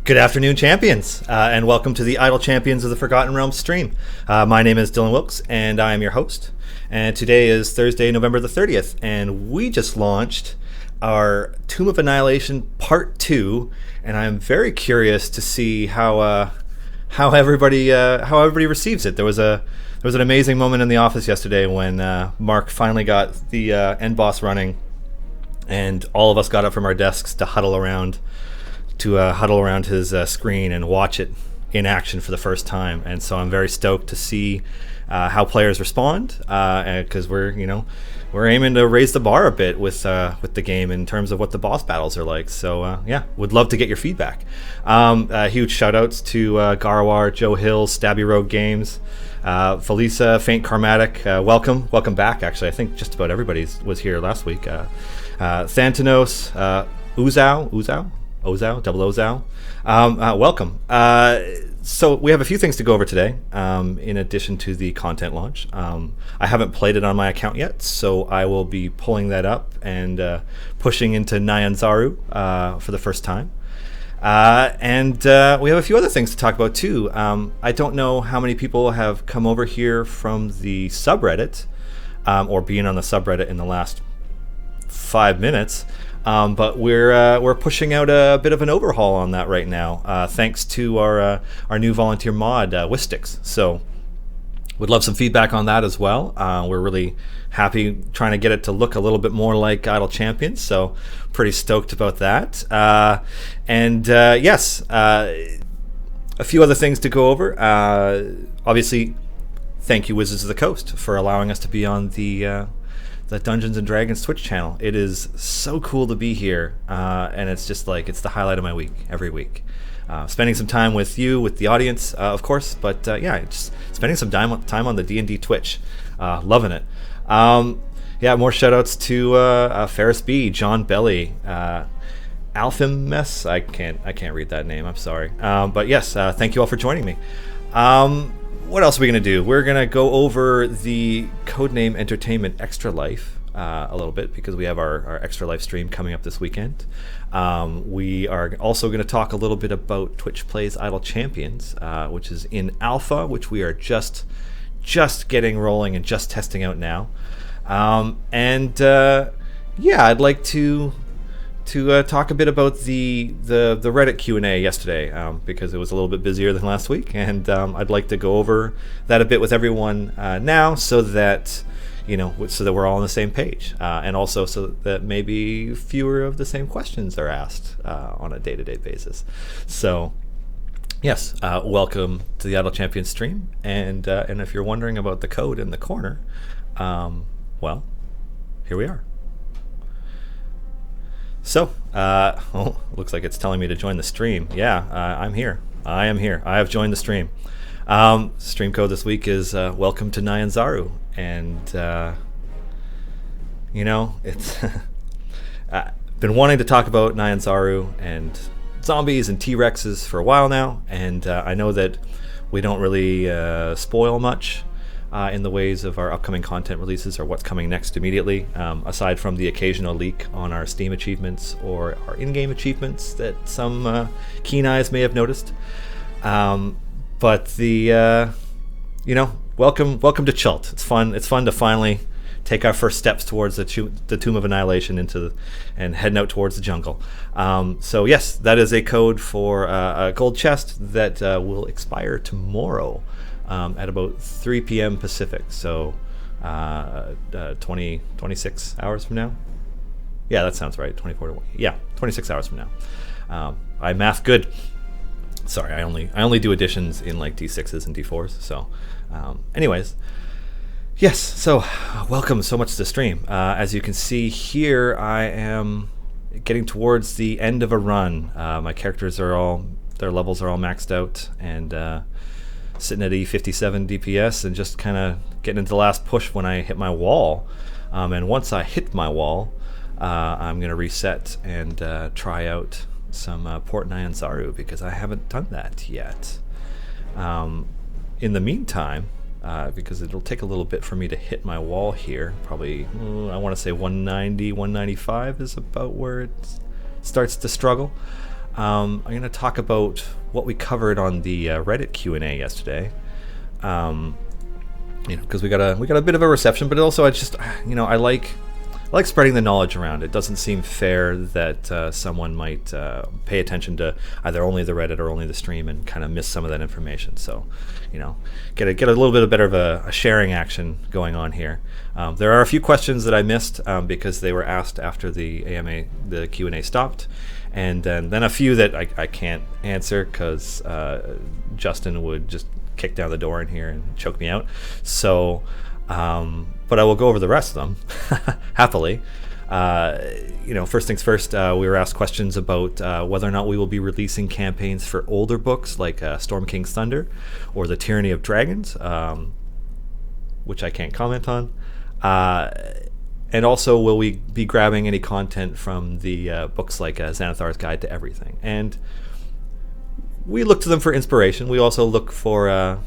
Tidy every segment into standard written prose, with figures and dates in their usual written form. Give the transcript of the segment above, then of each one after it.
Good afternoon, champions, and welcome to the Idle Champions of the Forgotten Realms stream. My name is Dylan Wilks, and I am your host. And today is Thursday, November the 30th, and we just launched our Tomb of Annihilation Part 2, and I'm very curious to see how everybody receives it. There was an amazing moment in the office yesterday when Mark finally got the end boss running, and all of us got up from our desks to huddle around his screen and watch it in action for the first time. And so I'm very stoked to see how players respond, because we're aiming to raise the bar a bit with the game in terms of what the boss battles are like. So would love to get your feedback. Huge shout outs to Garwar, Joe Hill, Stabby Rogue Games, Felisa, Faint Karmatic, welcome back. Actually, I think just about everybody was here last week. Thantanos, Ozao, welcome. So we have a few things to go over today, in addition to the content launch. I haven't played it on my account yet, so I will be pulling that up and pushing into Nyanzaru for the first time. And we have a few other things to talk about too. I don't know how many people have come over here from the subreddit, or being on the subreddit in the last 5 minutes. But we're pushing out a bit of an overhaul on that right now, thanks to our new volunteer mod, Wistix. So would love some feedback on that as well. We're really happy trying to get it to look a little bit more like Idle Champions, so pretty stoked about that. Yes, a few other things to go over. Obviously, thank you, Wizards of the Coast, for allowing us to be on the Dungeons and Dragons Twitch channel. It is so cool to be here, and it's just like, it's the highlight of my week every week. Spending some time with you, with the audience, of course, but just spending some time on the D&D Twitch. Loving it. More shout outs to Ferris B, John Belly, Alphimes. I can't read that name, I'm sorry. But yes, thank you all for joining me. What else are we going to do? We're going to go over the Codename Entertainment Extra Life a little bit, because we have our Extra Life stream coming up this weekend. We are also going to talk a little bit about Twitch Plays Idle Champions, which is in alpha, which we are just getting rolling and just testing out now. I'd like to talk a bit about the Reddit Q&A yesterday, because it was a little bit busier than last week, and I'd like to go over that a bit with everyone now, so that we're all on the same page, and also so that maybe fewer of the same questions are asked on a day-to-day basis. So yes, welcome to the Idle Champion stream, and if you're wondering about the code in the corner, well, here we are. So, looks like it's telling me to join the stream. Yeah, I'm here. I am here. I have joined the stream. Stream code this week is welcome to Nyanzaru. And, it's been wanting to talk about Nyanzaru and zombies and T-Rexes for a while now. And I know that we don't really spoil much in the ways of our upcoming content releases or what's coming next immediately, aside from the occasional leak on our Steam achievements or our in-game achievements that some keen eyes may have noticed. But the welcome to Chult. It's fun to finally take our first steps towards the Tomb of Annihilation and heading out towards the jungle. So yes, that is a code for a gold chest that will expire tomorrow. At about 3 p.m. Pacific, so 26 hours from now. Yeah, that sounds right. 26 hours from now. I math good. Sorry, I only do additions in like D6s and D4s. So, anyways, yes. So, welcome so much to the stream. As you can see here, I am getting towards the end of a run. My characters their levels are all maxed out, and sitting at E57 DPS and just kind of getting into the last push when I hit my wall. And once I hit my wall, I'm going to reset and try out some Port Nyanzaru, because I haven't done that yet. In the meantime, because it'll take a little bit for me to hit my wall here, probably, I want to say 190, 195 is about where it starts to struggle. I'm going to talk about what we covered on the Reddit Q&A yesterday. Because we got a bit of a reception, but also I like spreading the knowledge around. It doesn't seem fair that someone might pay attention to either only the Reddit or only the stream and kind of miss some of that information. So, get a little bit better of a sharing action going on here. There are a few questions that I missed because they were asked after the Q&A stopped, and then a few that I can't answer because Justin would just kick down the door in here and choke me out. So. But I will go over the rest of them happily. First things first, we were asked questions about whether or not we will be releasing campaigns for older books like Storm King's Thunder or The Tyranny of Dragons, which I can't comment on. And also, will we be grabbing any content from the books like Xanathar's Guide to Everything? And we look to them for inspiration. We also look for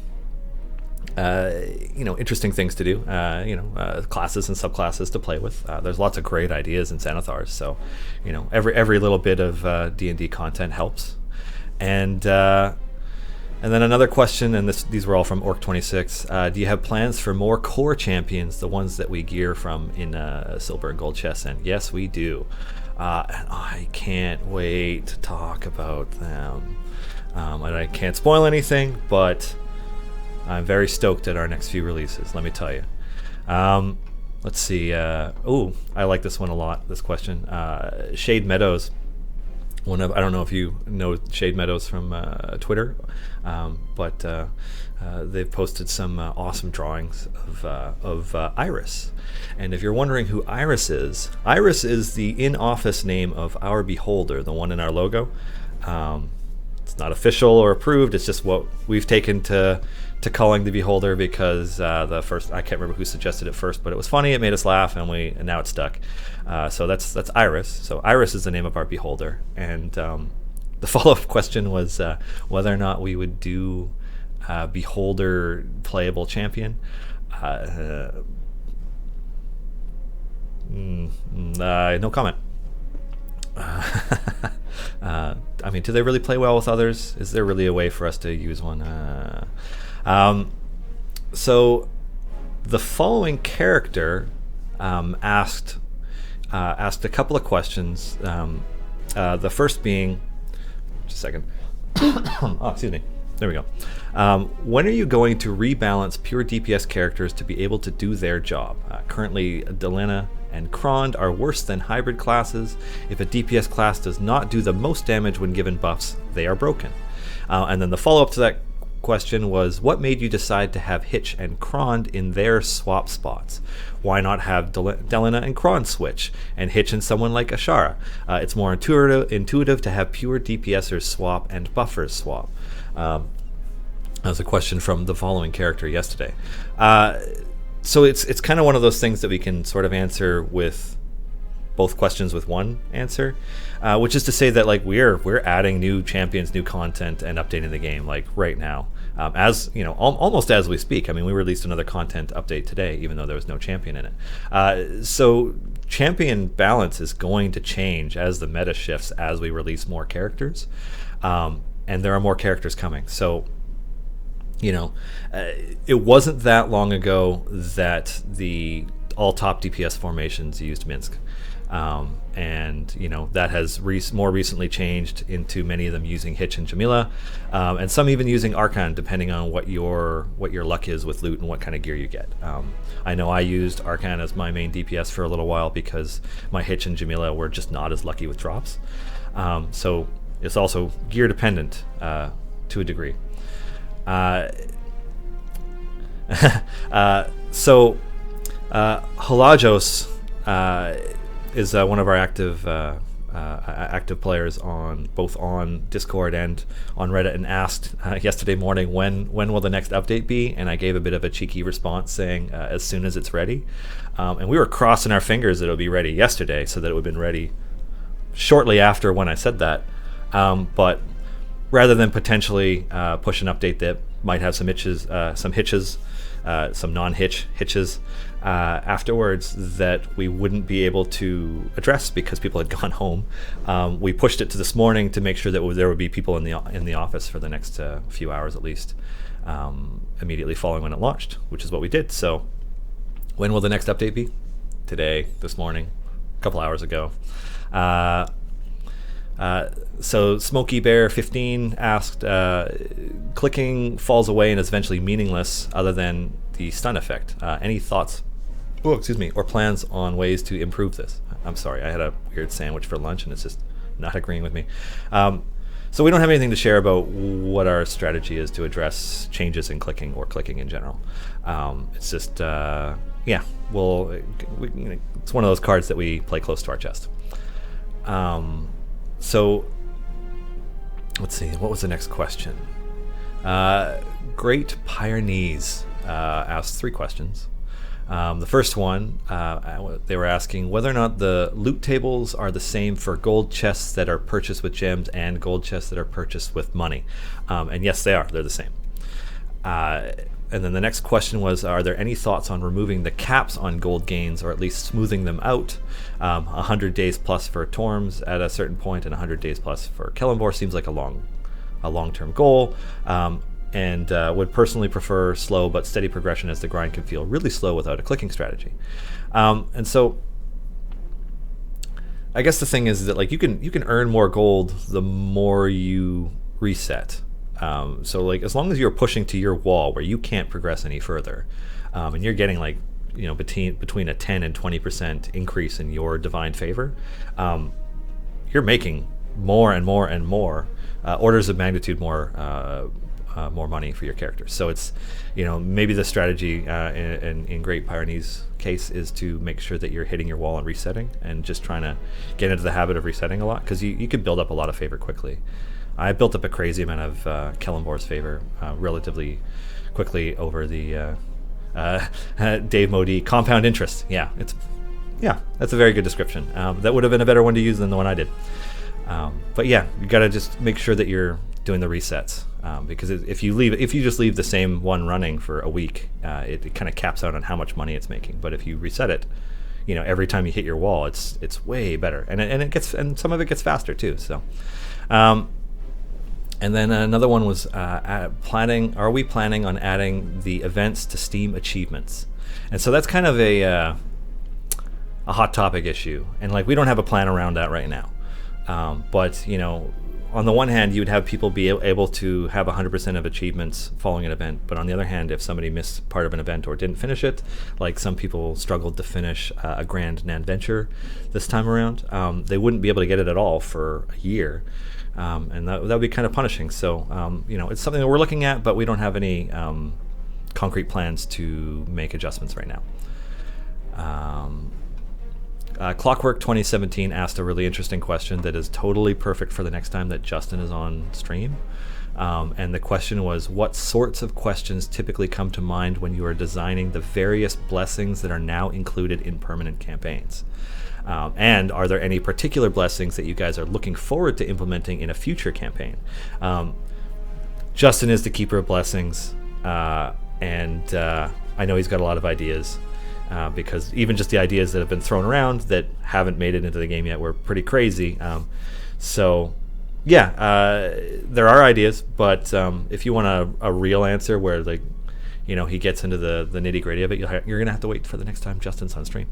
interesting things to do, classes and subclasses to play with. There's lots of great ideas in Xanathar's, so every little bit of D&D content helps. And then another question, and these were all from Orc26. Do you have plans for more core champions, the ones that we gear from in silver and gold chests? And yes, we do, and I can't wait to talk about them. And I can't spoil anything, but I'm very stoked at our next few releases, let me tell you. Let's see. I like this one a lot, this question. Shade Meadows. I don't know if you know Shade Meadows from Twitter, but they've posted some awesome drawings of Iris. And if you're wondering who Iris is the in-office name of our beholder, the one in our logo. It's not official or approved, it's just what we've taken to calling the beholder because the first, I can't remember who suggested it first, but it was funny, it made us laugh, and now it's stuck. So that's Iris. So Iris is the name of our beholder. And the follow-up question was whether or not we would do beholder playable champion. No comment. Do they really play well with others? Is there really a way for us to use one? So the following character asked a couple of questions. The first being, just a second. Oh, excuse me. There we go. When are you going to rebalance pure DPS characters to be able to do their job? Currently, Delena and Krond are worse than hybrid classes. If a DPS class does not do the most damage when given buffs, they are broken. And then the follow-up to that question was, what made you decide to have Hitch and Krond in their swap spots? Why not have Delena and Krond switch, and Hitch and someone like Ashara? It's more intuitive to have pure DPSers swap and buffers swap. That was a question from the following character yesterday. So it's kind of one of those things that we can sort of answer with both questions with one answer, which is to say that we're adding new champions, new content, and updating the game right now, as almost as we speak. I mean, we released another content update today, even though there was no champion in it. So champion balance is going to change as the meta shifts, as we release more characters, and there are more characters coming. So it wasn't that long ago that the all top DPS formations used Minsk. And that has more recently changed into many of them using Hitch and Jamila, and some even using Archon, depending on what your luck is with loot and what kind of gear you get. I know I used Archon as my main DPS for a little while because my Hitch and Jamila were just not as lucky with drops. So it's also gear dependent to a degree. So Halajos is one of our active players both on Discord and on Reddit, and asked yesterday morning when will the next update be, and I gave a bit of a cheeky response saying as soon as it's ready, and we were crossing our fingers that it would be ready yesterday so that it would have been ready shortly after when I said that, but rather than potentially push an update that might have some hitches, some hitches afterwards that we wouldn't be able to address because people had gone home. We pushed it to this morning to make sure that there would be people in the office for the next few hours at least, immediately following when it launched, which is what we did. So when will the next update be? Today, this morning, a couple hours ago. So Smokey Bear 15 asked, clicking falls away and is eventually meaningless other than the stun effect. Any thoughts or plans on ways to improve this? I'm sorry, I had a weird sandwich for lunch and it's just not agreeing with me. So we don't have anything to share about what our strategy is to address changes in clicking or clicking in general. It's just, it's one of those cards that we play close to our chest. So let's see, what was the next question? Great Pyrenees asked 3 questions. The first one, they were asking whether or not the loot tables are the same for gold chests that are purchased with gems and gold chests that are purchased with money. And yes, they are. They're the same. And then the next question was, are there any thoughts on removing the caps on gold gains, or at least smoothing them out? 100 days plus for Torms at a certain point, and 100 days plus for Kellenborg seems like a long-term goal. And would personally prefer slow but steady progression, as the grind can feel really slow without a clicking strategy. And so I guess the thing is that like you can earn more gold the more you reset. So like as long as you're pushing to your wall where you can't progress any further, and you're getting like between a 10 and 20% increase in your divine favor, you're making more and more and more, orders of magnitude more money for your character. So it's maybe the strategy in Great Pyrenees case is to make sure that you're hitting your wall and resetting, and just trying to get into the habit of resetting a lot, because you could build up a lot of favor quickly. I built up a crazy amount of Kellenborg's favor relatively quickly over the Dave Modi compound interest. That's a very good description. That would have been a better one to use than the one I did. But yeah, you got to just make sure that you're doing the resets, because if you just leave the same one running for a week, it kind of caps out on how much money it's making. But if you reset it, every time you hit your wall, it's way better, and some of it gets faster too. So. And then another one was are we planning on adding the events to Steam achievements? And so that's kind of a hot topic issue, and like we don't have a plan around that right now. But on the one hand, you would have people be able to have 100% of achievements following an event, but on the other hand, if somebody missed part of an event or didn't finish it, like some people struggled to finish a Grand Adventure this time around, they wouldn't be able to get it at all for a year. And that would be kind of punishing. So, it's something that we're looking at, but we don't have any concrete plans to make adjustments right now. Clockwork 2017 asked a really interesting question that is totally perfect for the next time that Justin is on stream. And the question was, what sorts of questions typically come to mind when you are designing the various blessings that are now included in permanent campaigns? And are there any particular blessings that you guys are looking forward to implementing in a future campaign? Justin is the keeper of blessings, and I know he's got a lot of ideas, because even just the ideas that have been thrown around that haven't made it into the game yet were pretty crazy. There are ideas, but if you want a real answer where he gets into the nitty-gritty of it, you're going to have to wait for the next time Justin's on stream.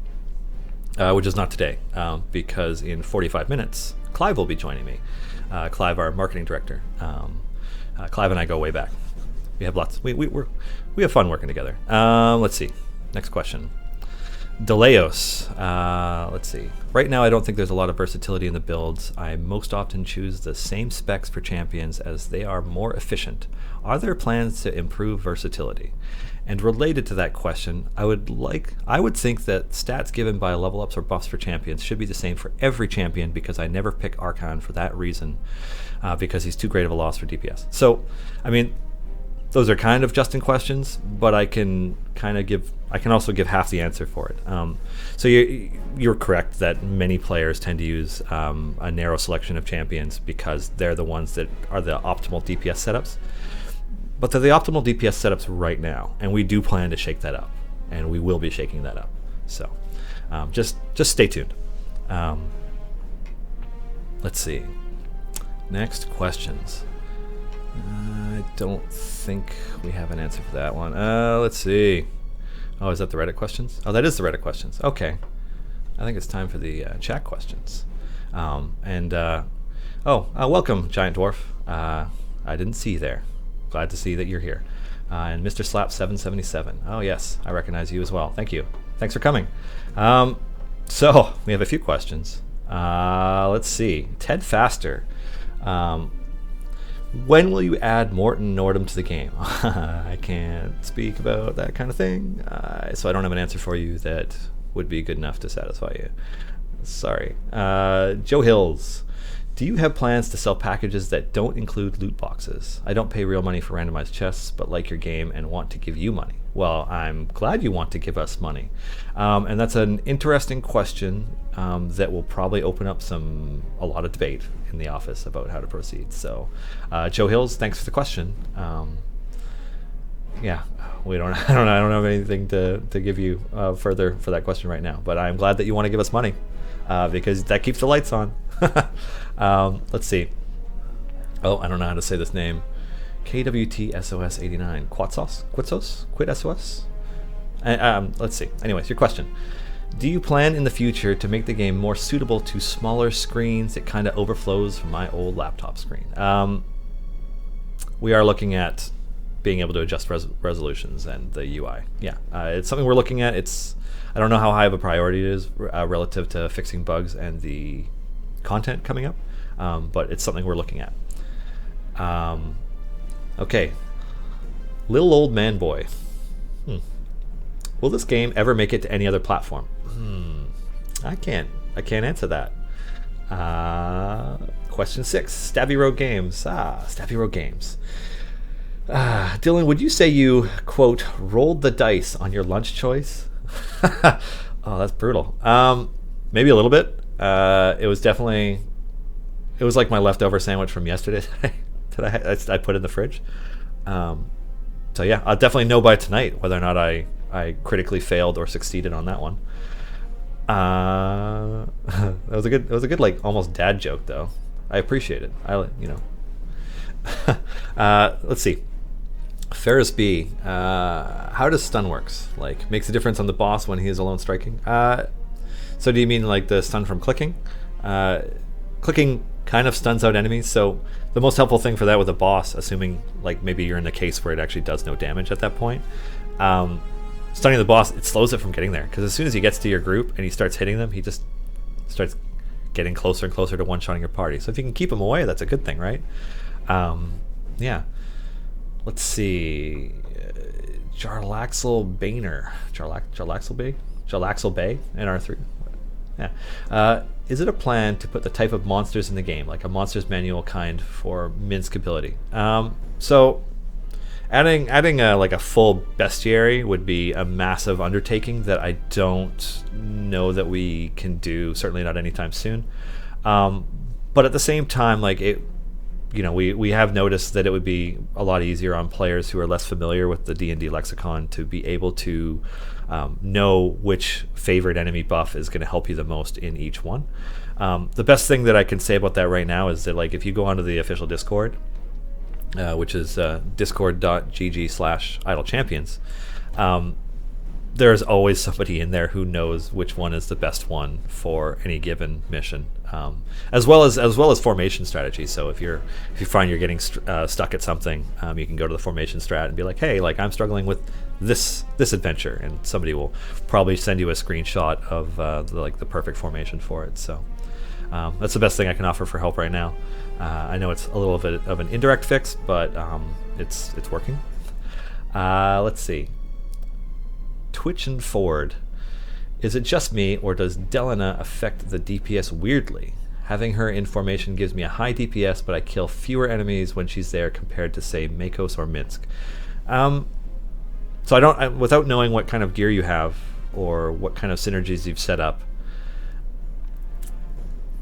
Which is not today, because in 45 minutes, Clive will be joining me. Clive, our marketing director. Clive and I go way back. We have we have fun working together. Let's see. Next question. Deleos. Let's see. Right now, I don't think there's a lot of versatility in the builds. I most often choose the same specs for champions as they are more efficient. Are there plans to improve versatility? And related to that question, I would think that stats given by level ups or buffs for champions should be the same for every champion, because I never pick Archon for that reason, because he's too great of a loss for DPS. So, I mean, those are kind of Justin questions, but I can also give half the answer for it. So you're correct that many players tend to use a narrow selection of champions because they're the ones that are the optimal DPS setups. but they're the optimal DPS setups right now, and we do plan to shake that up, and we will be shaking that up. So just stay tuned. Let's see. Next questions. I don't think we have an answer for that one. Let's see. Oh, is that the Reddit questions? Oh, that is the Reddit questions. Okay. I think it's time for the chat questions. Welcome, Giant Dwarf. I didn't see you there. Glad to see that you're here. And Mr. Slap 777. Oh, yes. I recognize you as well. Thank you. Thanks for coming. So, we have a few questions. Let's see. Ted Faster. When will you add Morton Nordum to the game? I can't speak about that kind of thing, so I don't have an answer for you that would be good enough to satisfy you. Sorry. Joe Hills. Do you have plans to sell packages that don't include loot boxes? I don't pay real money for randomized chests, but like your game and want to give you money. Well, I'm glad you want to give us money. And that's an interesting question that will probably open up a lot of debate in the office about how to proceed. So, Joe Hills, thanks for the question. Yeah, I don't have anything to give you further for that question right now. But I'm glad that you want to give us money because that keeps the lights on. Let's see. Oh, I don't know how to say this name. KWTSOS89. Quitsos? Quit-SOS? Let's see. Anyways, your question. Do you plan in the future to make the game more suitable to smaller screens? It kind of overflows from my old laptop screen. We are looking at being able to adjust resolutions and the UI. Yeah, it's something we're looking at. I don't know how high of a priority it is relative to fixing bugs and the content coming up, but it's something we're looking at. Okay, Little Old Man Boy. Will this game ever make it to any other platform? I can't answer that. Question 6. Stabby Road Games. Stabby Road Games. Dylan, would you say you, quote, rolled the dice on your lunch choice? Oh, that's brutal. Maybe a little bit. It was like my leftover sandwich from yesterday that I put in the fridge. So yeah, I'll definitely know by tonight whether or not I critically failed or succeeded on that one. That was a good like almost dad joke though. I appreciate it. Let's see. Ferris B. How does stun works? Like makes a difference on the boss when he is alone striking? So do you mean like the stun from clicking? Clicking kind of stuns out enemies, so the most helpful thing for that with a boss, assuming like maybe you're in the case where it actually does no damage at that point, stunning the boss, it slows it from getting there, because as soon as he gets to your group and he starts hitting them, he just starts getting closer and closer to one-shotting your party. So if you can keep him away, that's a good thing, right? Yeah. Let's see. Jarlaxle Boehner. Jarlaxle Bay in R3. Yeah. Is it a plan to put the type of monsters in the game, like a monsters manual kind for Minsk ability? So adding like a full bestiary would be a massive undertaking that I don't know that we can do, certainly not anytime soon. But at the same time, like we have noticed that it would be a lot easier on players who are less familiar with the D&D lexicon to be able to know which favorite enemy buff is going to help you the most in each one. The best thing that I can say about that right now is that like if you go onto the official Discord, which is discord.gg/idlechampions, there's always somebody in there who knows which one is the best one for any given mission, as well as formation strategy. So if you find you're getting stuck at something, you can go to the formation strat and be like, hey, like I'm struggling with this adventure, and somebody will probably send you a screenshot of the perfect formation for it. So that's the best thing I can offer for help right now. I know it's a little bit of an indirect fix, but it's working. Let's see. Twitch and Ford. Is it just me, or does Delena affect the DPS weirdly? Having her in formation gives me a high DPS, but I kill fewer enemies when she's there compared to, say, Makos or Minsk. So without knowing what kind of gear you have or what kind of synergies you've set up,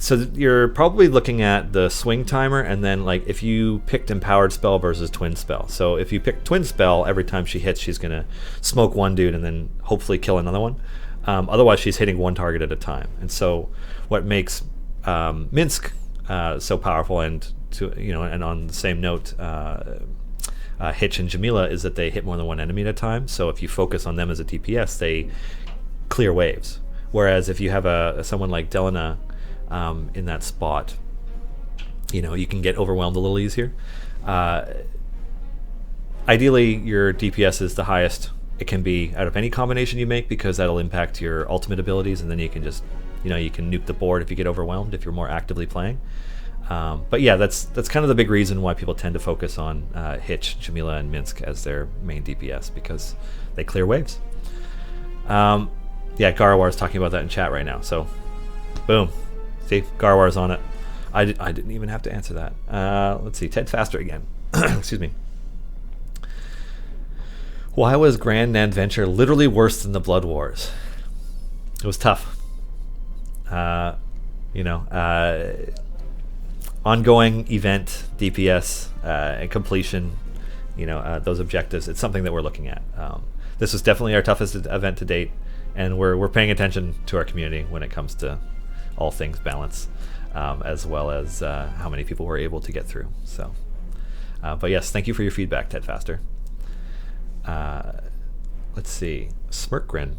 So you're probably looking at the swing timer, and then like if you picked empowered spell versus twin spell. So if you pick twin spell, every time she hits, she's gonna smoke one dude and then hopefully kill another one. Otherwise, she's hitting one target at a time. And so what makes Minsk so powerful, and and on the same note, Hitch and Jamila, is that they hit more than one enemy at a time. So if you focus on them as a DPS, they clear waves. Whereas if you have someone like Delana in that spot, you can get overwhelmed a little easier. Ideally, your DPS is the highest it can be out of any combination you make, because that'll impact your ultimate abilities, and then you can just, you can nuke the board if you get overwhelmed if you're more actively playing. But yeah, that's kind of the big reason why people tend to focus on Hitch, Jamila, and Minsk as their main DPS, because they clear waves. Yeah, Garwar's talking about that in chat right now, so boom. See, Garwar's on it. I didn't even have to answer that. Let's see, Ted Faster again. Excuse me. Why was Grand Adventure literally worse than the Blood Wars? It was tough. Ongoing event, DPS, and completion, those objectives, it's something that we're looking at. This was definitely our toughest event to date, and we're paying attention to our community when it comes to all things balance, as well as how many people we're able to get through. So, but yes, thank you for your feedback, Ted Faster. Let's see, Smirkgrin.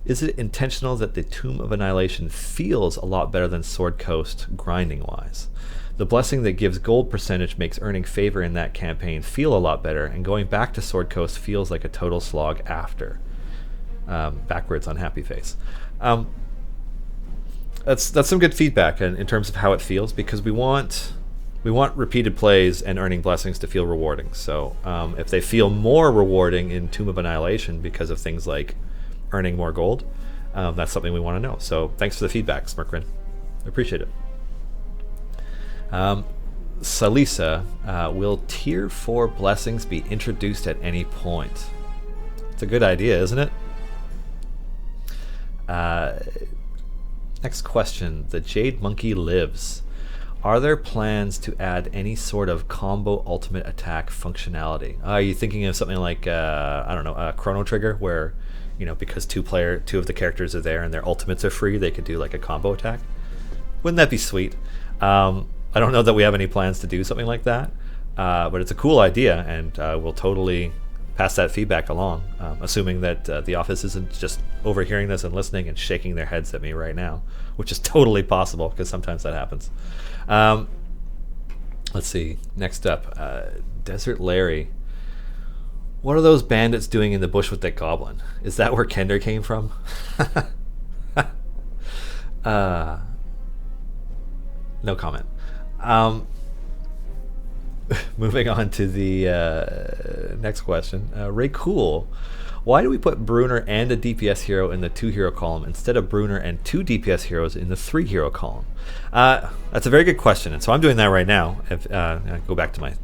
Is it intentional that the Tomb of Annihilation feels a lot better than Sword Coast grinding-wise? The blessing that gives gold percentage makes earning favor in that campaign feel a lot better, and going back to Sword Coast feels like a total slog after. Backwards on Happy Face. That's some good feedback in terms of how it feels, because we want repeated plays and earning blessings to feel rewarding. So if they feel more rewarding in Tomb of Annihilation because of things like earning more gold, that's something we want to know. So thanks for the feedback, Smirkrin. I appreciate it. Salisa, will tier 4 blessings be introduced at any point? It's a good idea, isn't it? Next question. The Jade Monkey lives. Are there plans to add any sort of combo ultimate attack functionality? Are you thinking of something like, a Chrono Trigger, where, because two of the characters are there and their ultimates are free, they could do like a combo attack? Wouldn't that be sweet? I don't know that we have any plans to do something like that, but it's a cool idea, and we'll totally pass that feedback along, assuming that the office isn't just overhearing this and listening and shaking their heads at me right now, which is totally possible, because sometimes that happens. Let's see. Next up, Desert Larry. What are those bandits doing in the bush with that goblin? Is that where Kender came from? No comment. Moving on to the next question. Ray Cool. Why do we put Bruner and a DPS hero in the 2 hero column instead of Bruner and 2 DPS heroes in the 3 hero column? That's a very good question, and so I'm doing that right now. If I go back to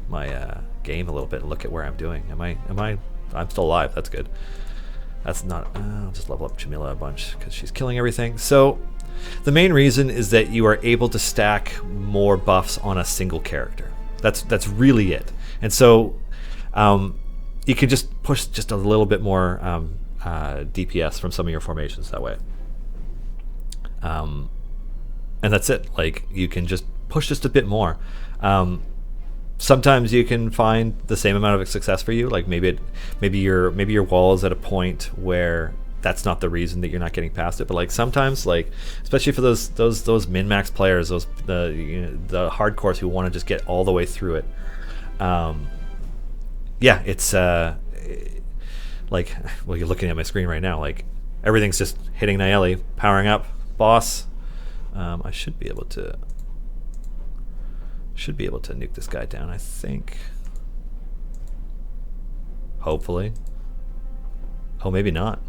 my game a little bit and look at where I'm doing. I'm still alive. That's good. That's not. I'll just level up Jamila a bunch because she's killing everything. So the main reason is that you are able to stack more buffs on a single character. That's really it. And so you can just push just a little bit more DPS from some of your formations that way. And that's it. Like, you can just push just a bit more. Sometimes you can find the same amount of success for you. Like maybe your wall is at a point where that's not the reason that you're not getting past it. But like sometimes, like especially for those min-max players, the hardcores who want to just get all the way through it. Yeah, it's like, well, you're looking at my screen right now. Like everything's just hitting Nayeli, powering up, boss. I should be able to nuke this guy down, I think. Hopefully. Oh, maybe not.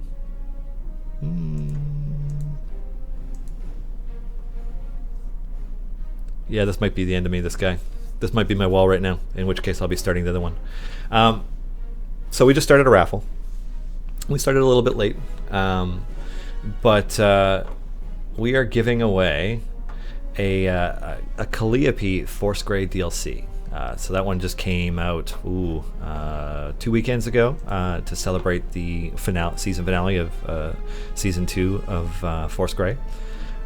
Yeah, this might be the end of me, this guy. This might be my wall right now, in which case I'll be starting the other one. So we just started a raffle. We started a little bit late, but we are giving away a Calliope Force Grade DLC. So that one just came out 2 weekends ago to celebrate the season finale of season 2 of Force Grey.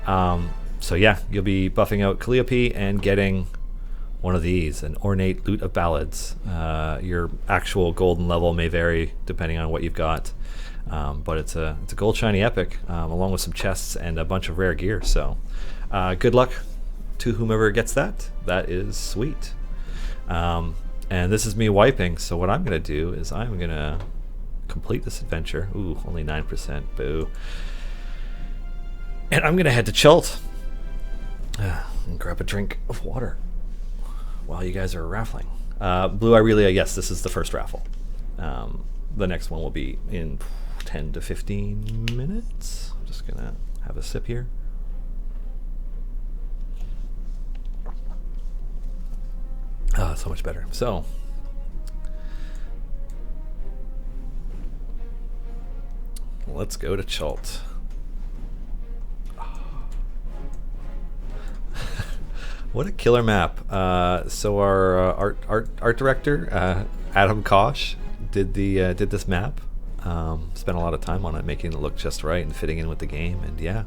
So yeah, you'll be buffing out Calliope and getting one of these, an Ornate Lute of Ballads. Your actual golden level may vary depending on what you've got, but it's a gold shiny epic along with some chests and a bunch of rare gear. So good luck to whomever gets that. That is sweet. And this is me wiping, so what I'm going to do is I'm going to complete this adventure. Ooh, only 9%, boo. And I'm going to head to Chult and grab a drink of water while you guys are raffling. Blue Aurelia, yes, this is the first raffle. The next one will be in 10 to 15 minutes. I'm just going to have a sip here. So much better. So, let's go to Chult. What a killer map. So our art director, Adam Kosh, did this map. Spent a lot of time on it, making it look just right and fitting in with the game. And yeah,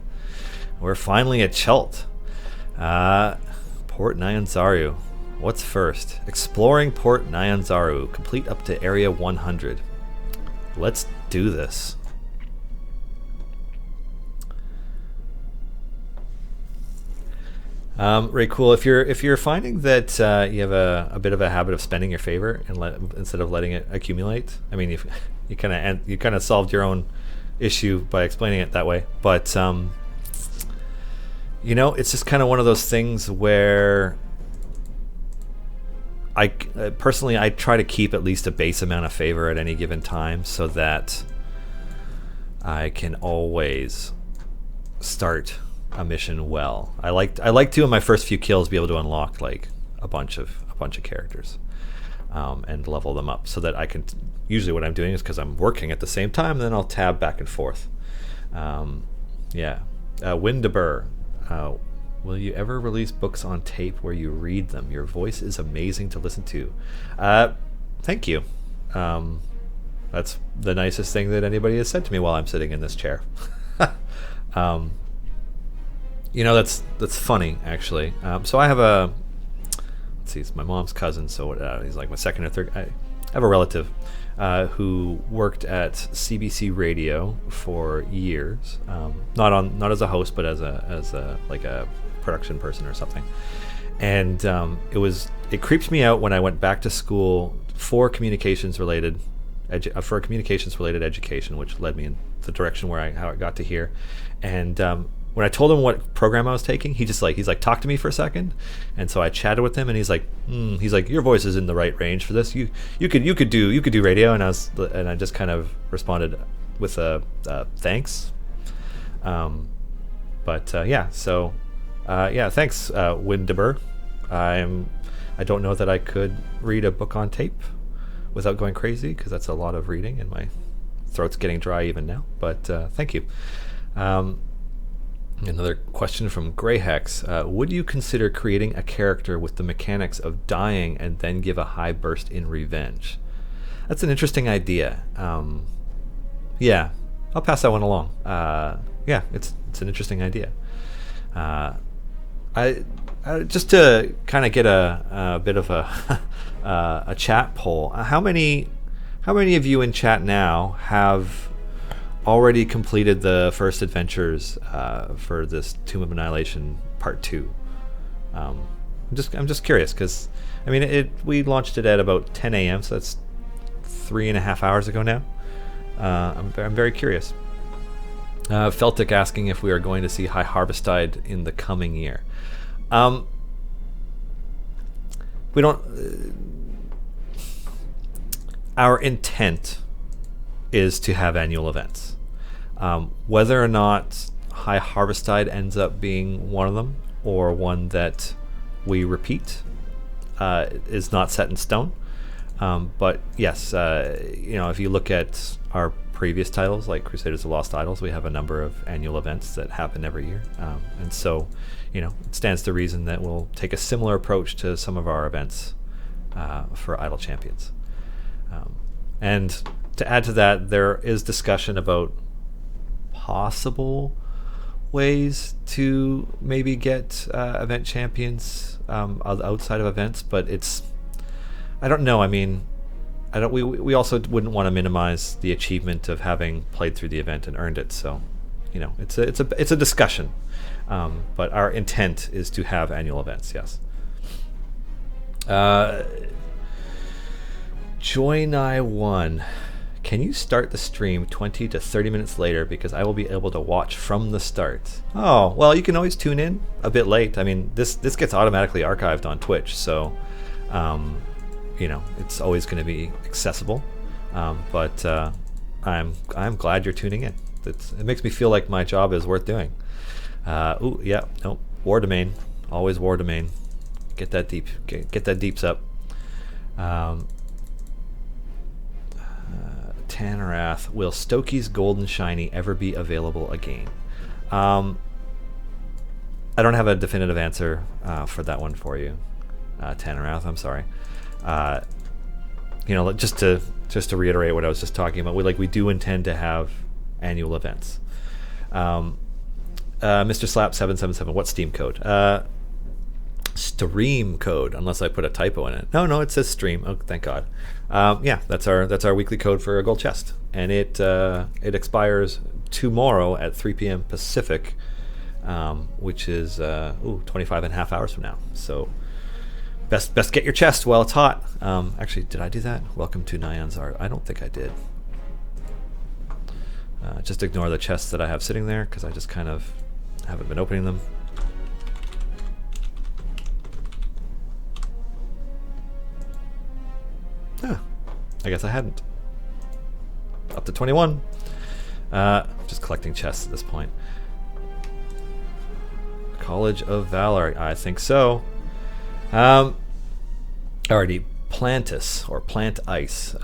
we're finally at Chult. Port Nyanzaru. What's first? Exploring Port Nyanzaru. Complete up to Area 100. Let's do this. Very cool. If you're finding that you have a bit of a habit of spending your favor and instead of letting it accumulate, I mean, you kind of solved your own issue by explaining it that way. But it's just kind of one of those things where I personally try to keep at least a base amount of favor at any given time so that I can always start a mission well. I like to in my first few kills be able to unlock like a bunch of characters and level them up so that I can. Usually what I'm doing is because I'm working at the same time, and then I'll tab back and forth. Windaber. Will you ever release books on tape where you read them? Your voice is amazing to listen to. Thank you. That's the nicest thing that anybody has said to me while I'm sitting in this chair. That's funny, actually. So I have it's my mom's cousin, so he's like my second or third. I have a relative who worked at CBC Radio for years, not as a host, but as a production person or something. And it creeps me out when I went back to school for communications related education, which led me in the direction how I got to here. And when I told him what program I was taking, he's like, talk to me for a second. And so I chatted with him, and he's like, your voice is in the right range for this. You could do radio. And I just kind of responded with a thanks. Thanks, Windaber. I don't know that I could read a book on tape without going crazy, because that's a lot of reading, and my throat's getting dry even now. But thank you. Another question from Greyhex. Would you consider creating a character with the mechanics of dying and then give a high burst in revenge? That's an interesting idea. Yeah, I'll pass that one along. It's an interesting idea. I just to kind of get a bit of a chat poll. How many of you in chat now have already completed the first adventures for this Tomb of Annihilation Part 2? I'm just curious, because I mean we launched it at about 10 a.m. so that's 3.5 hours ago now. I'm very curious. Feltic asking if we are going to see High Harvestide in the coming year. We don't. Our intent is to have annual events. Whether or not High Harvestide ends up being one of them, or one that we repeat, is not set in stone. But yes, if you look at our previous titles, like Crusaders of Lost Idols, we have a number of annual events that happen every year. And so, it stands to reason that we'll take a similar approach to some of our events for Idle Champions. And to add to that, there is discussion about possible ways to maybe get event champions outside of events, but I don't know. I mean, we also wouldn't want to minimize the achievement of having played through the event and earned it. So, it's a discussion. But our intent is to have annual events. Yes. Joy91, can you start the stream 20 to 30 minutes later because I will be able to watch from the start? Oh, well, you can always tune in a bit late. I mean, this gets automatically archived on Twitch, so it's always going to be accessible. But I'm glad you're tuning in. It makes me feel like my job is worth doing. War domain, always war domain. Get that deep, get that deeps up. Tanarath, will Stokey's Golden Shiny ever be available again? I don't have a definitive answer for that one for you, Tanarath. I'm sorry. Just to reiterate what I was just talking about, we do intend to have annual events. Mr. Slap 777, what's Steam code? Stream code, unless I put a typo in it. No, it says stream. Oh, thank God. That's our weekly code for a gold chest, and it expires tomorrow at 3 p.m. Pacific, which is 25 and a half hours from now. So best get your chest while it's hot. Actually, did I do that? Welcome to Nyan's Art. I don't think I did. Just ignore the chests that I have sitting there because I just kind of haven't been opening them. I guess I hadn't. Up to 21. Just collecting chests at this point. College of Valor, I think so. Alrighty, Plantis or Plant Ice.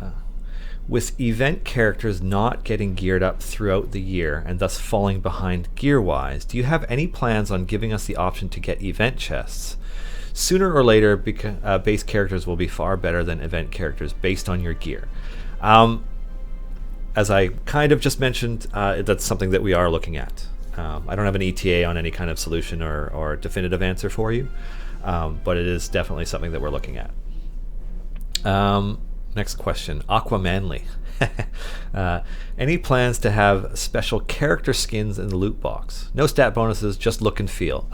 With event characters not getting geared up throughout the year and thus falling behind gear-wise, do you have any plans on giving us the option to get event chests? Sooner or later, base characters will be far better than event characters based on your gear. As I kind of just mentioned, that's something that we are looking at. I don't have an ETA on any kind of solution or definitive answer for you, but it is definitely something that we're looking at. Next question, Aquamanly. Any plans to have special character skins in the loot box? No stat bonuses, just look and feel.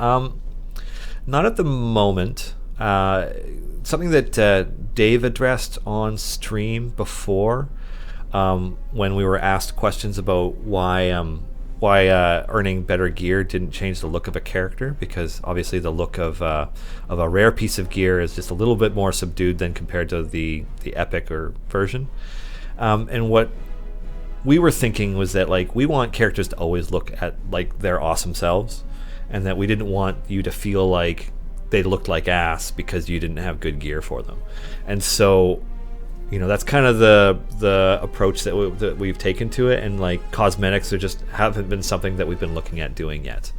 Not at the moment. Something that Dave addressed on stream before, when we were asked questions about why earning better gear didn't change the look of a character, because obviously the look of a rare piece of gear is just a little bit more subdued than compared to the epic or version. And what we were thinking was that we want characters to always look at their awesome selves, and that we didn't want you to feel like they looked like ass because you didn't have good gear for them. And so, that's kind of the approach that we've taken to it, and cosmetics just haven't been something that we've been looking at doing yet.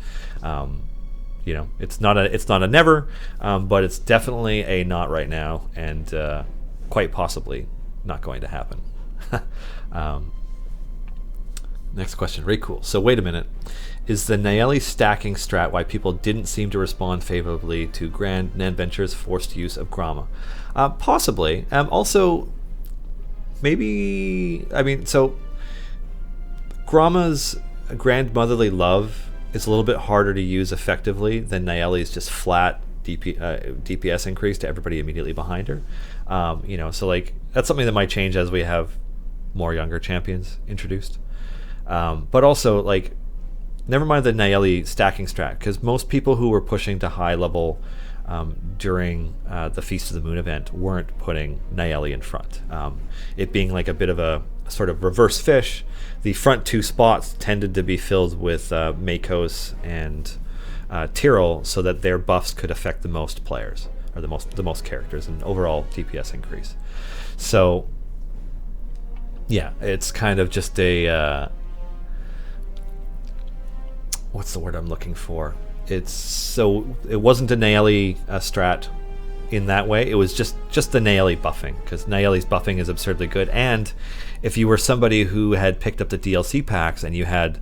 It's not a never, but it's definitely a not right now, and quite possibly not going to happen. Next question, very cool. So wait a minute. Is the Nayeli stacking strat why people didn't seem to respond favorably to Grand Adventure's forced use of Grama? Possibly. Also, maybe... so Grama's grandmotherly love is a little bit harder to use effectively than Nayeli's just flat DPS increase to everybody immediately behind her. So that's something that might change as we have more younger champions introduced. But also, never mind the Nayeli stacking strat, because most people who were pushing to high level during the Feast of the Moon event weren't putting Nayeli in front. It being a bit of a sort of reverse fish, the front two spots tended to be filled with Makos and Tyrell, so that their buffs could affect the most players. or the most characters, and overall DPS increase. So yeah, it's kind of just a what's the word I'm looking for? It wasn't a Nayeli strat in that way. It was just the Nayeli buffing, because Nayeli's buffing is absurdly good. And if you were somebody who had picked up the DLC packs and you had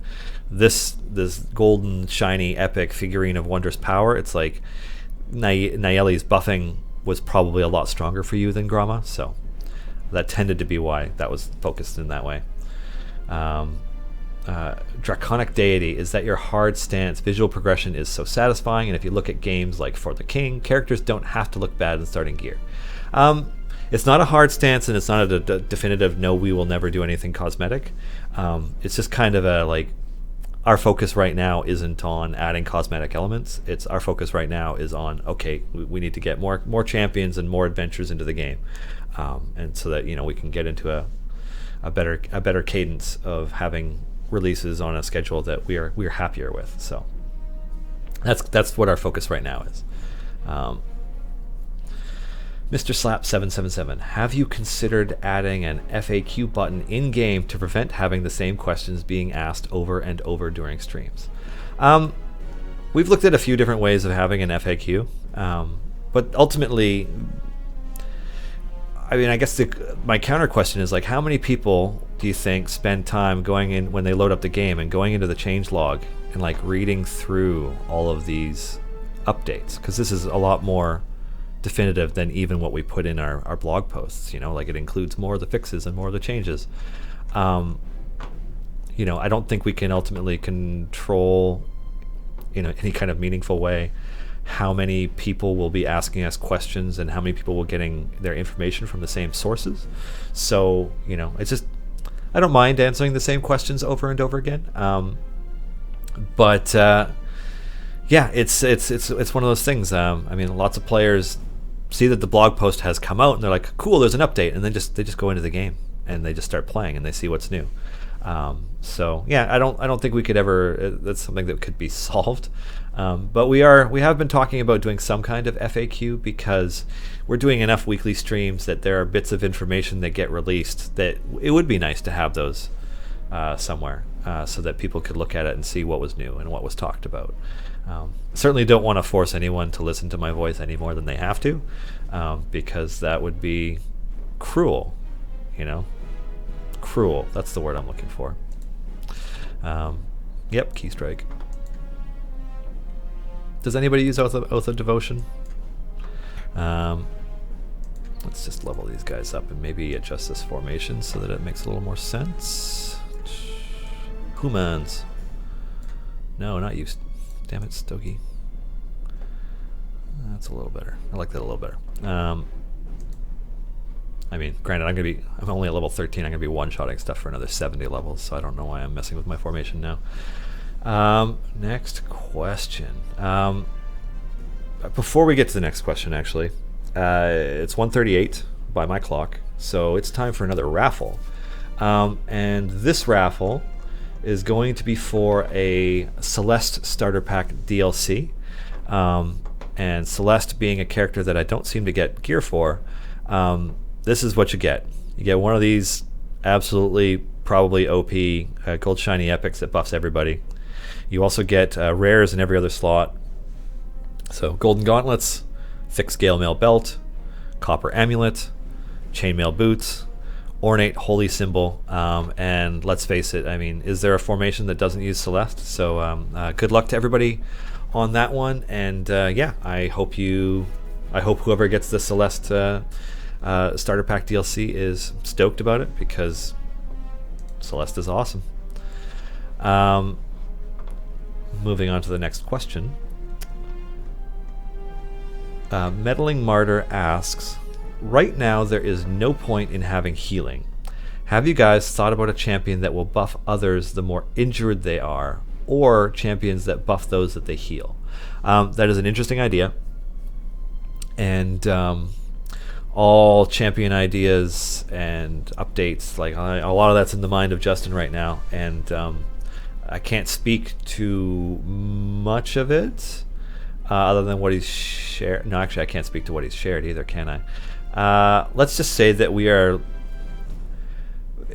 this golden shiny epic figurine of wondrous power, it's like Nayeli's buffing was probably a lot stronger for you than Gromma, so that tended to be why that was focused in that way. Draconic Deity, is that your hard stance? Visual progression is so satisfying, and if you look at games like For the King, characters don't have to look bad in starting gear. It's not a hard stance, and it's not a definitive no, we will never do anything cosmetic. It's just kind of a like, our focus right now isn't on adding cosmetic elements. It's our focus right now is on, okay, we need to get more champions and more adventures into the game, and so that we can get into a better cadence of having releases on a schedule that we're happier with. So that's what our focus right now is. Mr. Slap 777, have you considered adding an FAQ button in game to prevent having the same questions being asked over and over during streams? We've looked at a few different ways of having an FAQ, but ultimately, I mean, I guess my counter question is, like, how many people do you think spend time going in when they load up the game and going into the changelog and like reading through all of these updates? Because this is a lot more definitive than even what we put in our blog posts. Like, it includes more of the fixes and more of the changes. I don't think we can ultimately control, any kind of meaningful way, how many people will be asking us questions and how many people will getting their information from the same sources. So, it's just, I don't mind answering the same questions over and over again. But yeah, it's one of those things. I mean, lots of players see that the blog post has come out and they're like, cool, there's an update, and then they just go into the game and they just start playing and they see what's new. So yeah, I don't think we could ever. That's something that could be solved. But we have been talking about doing some kind of FAQ, because we're doing enough weekly streams that there are bits of information that get released that it would be nice to have those somewhere, so that people could look at it and see what was new and what was talked about. Certainly don't want to force anyone to listen to my voice any more than they have to, because that would be cruel. Cruel, that's the word I'm looking for. Yep, Keystrike. Does anybody use Oath of Devotion? Let's just level these guys up and maybe adjust this formation so that it makes a little more sense. Humans. No, not you. Damn it, Stogie. That's a little better. I like that a little better. I mean, granted, I'm only at level 13. I'm going to be one-shotting stuff for another 70 levels, so I don't know why I'm messing with my formation now. Next question. Before we get to the next question, actually, it's 1:38 by my clock, so it's time for another raffle. And this raffle is going to be for a Celeste Starter Pack DLC. And Celeste being a character that I don't seem to get gear for, this is what you get. You get one of these absolutely probably OP gold shiny epics that buffs everybody. You also get rares in every other slot. So golden gauntlets, thick scale mail belt, copper amulet, chainmail boots, ornate holy symbol, and let's face it, I mean, is there a formation that doesn't use Celeste? So good luck to everybody on that one, and yeah, I hope whoever gets the Celeste Starter Pack DLC is stoked about it, because Celeste is awesome. Moving on to the next question. Meddling Martyr asks, right now there is no point in having healing. Have you guys thought about a champion that will buff others the more injured they are, or champions that buff those that they heal? That is an interesting idea, and all champion ideas and updates, like a lot of that's in the mind of Justin right now, and I can't speak to much of it. other than what he's shared. No, actually, I can't speak to what he's shared either, can I? Let's just say that we are.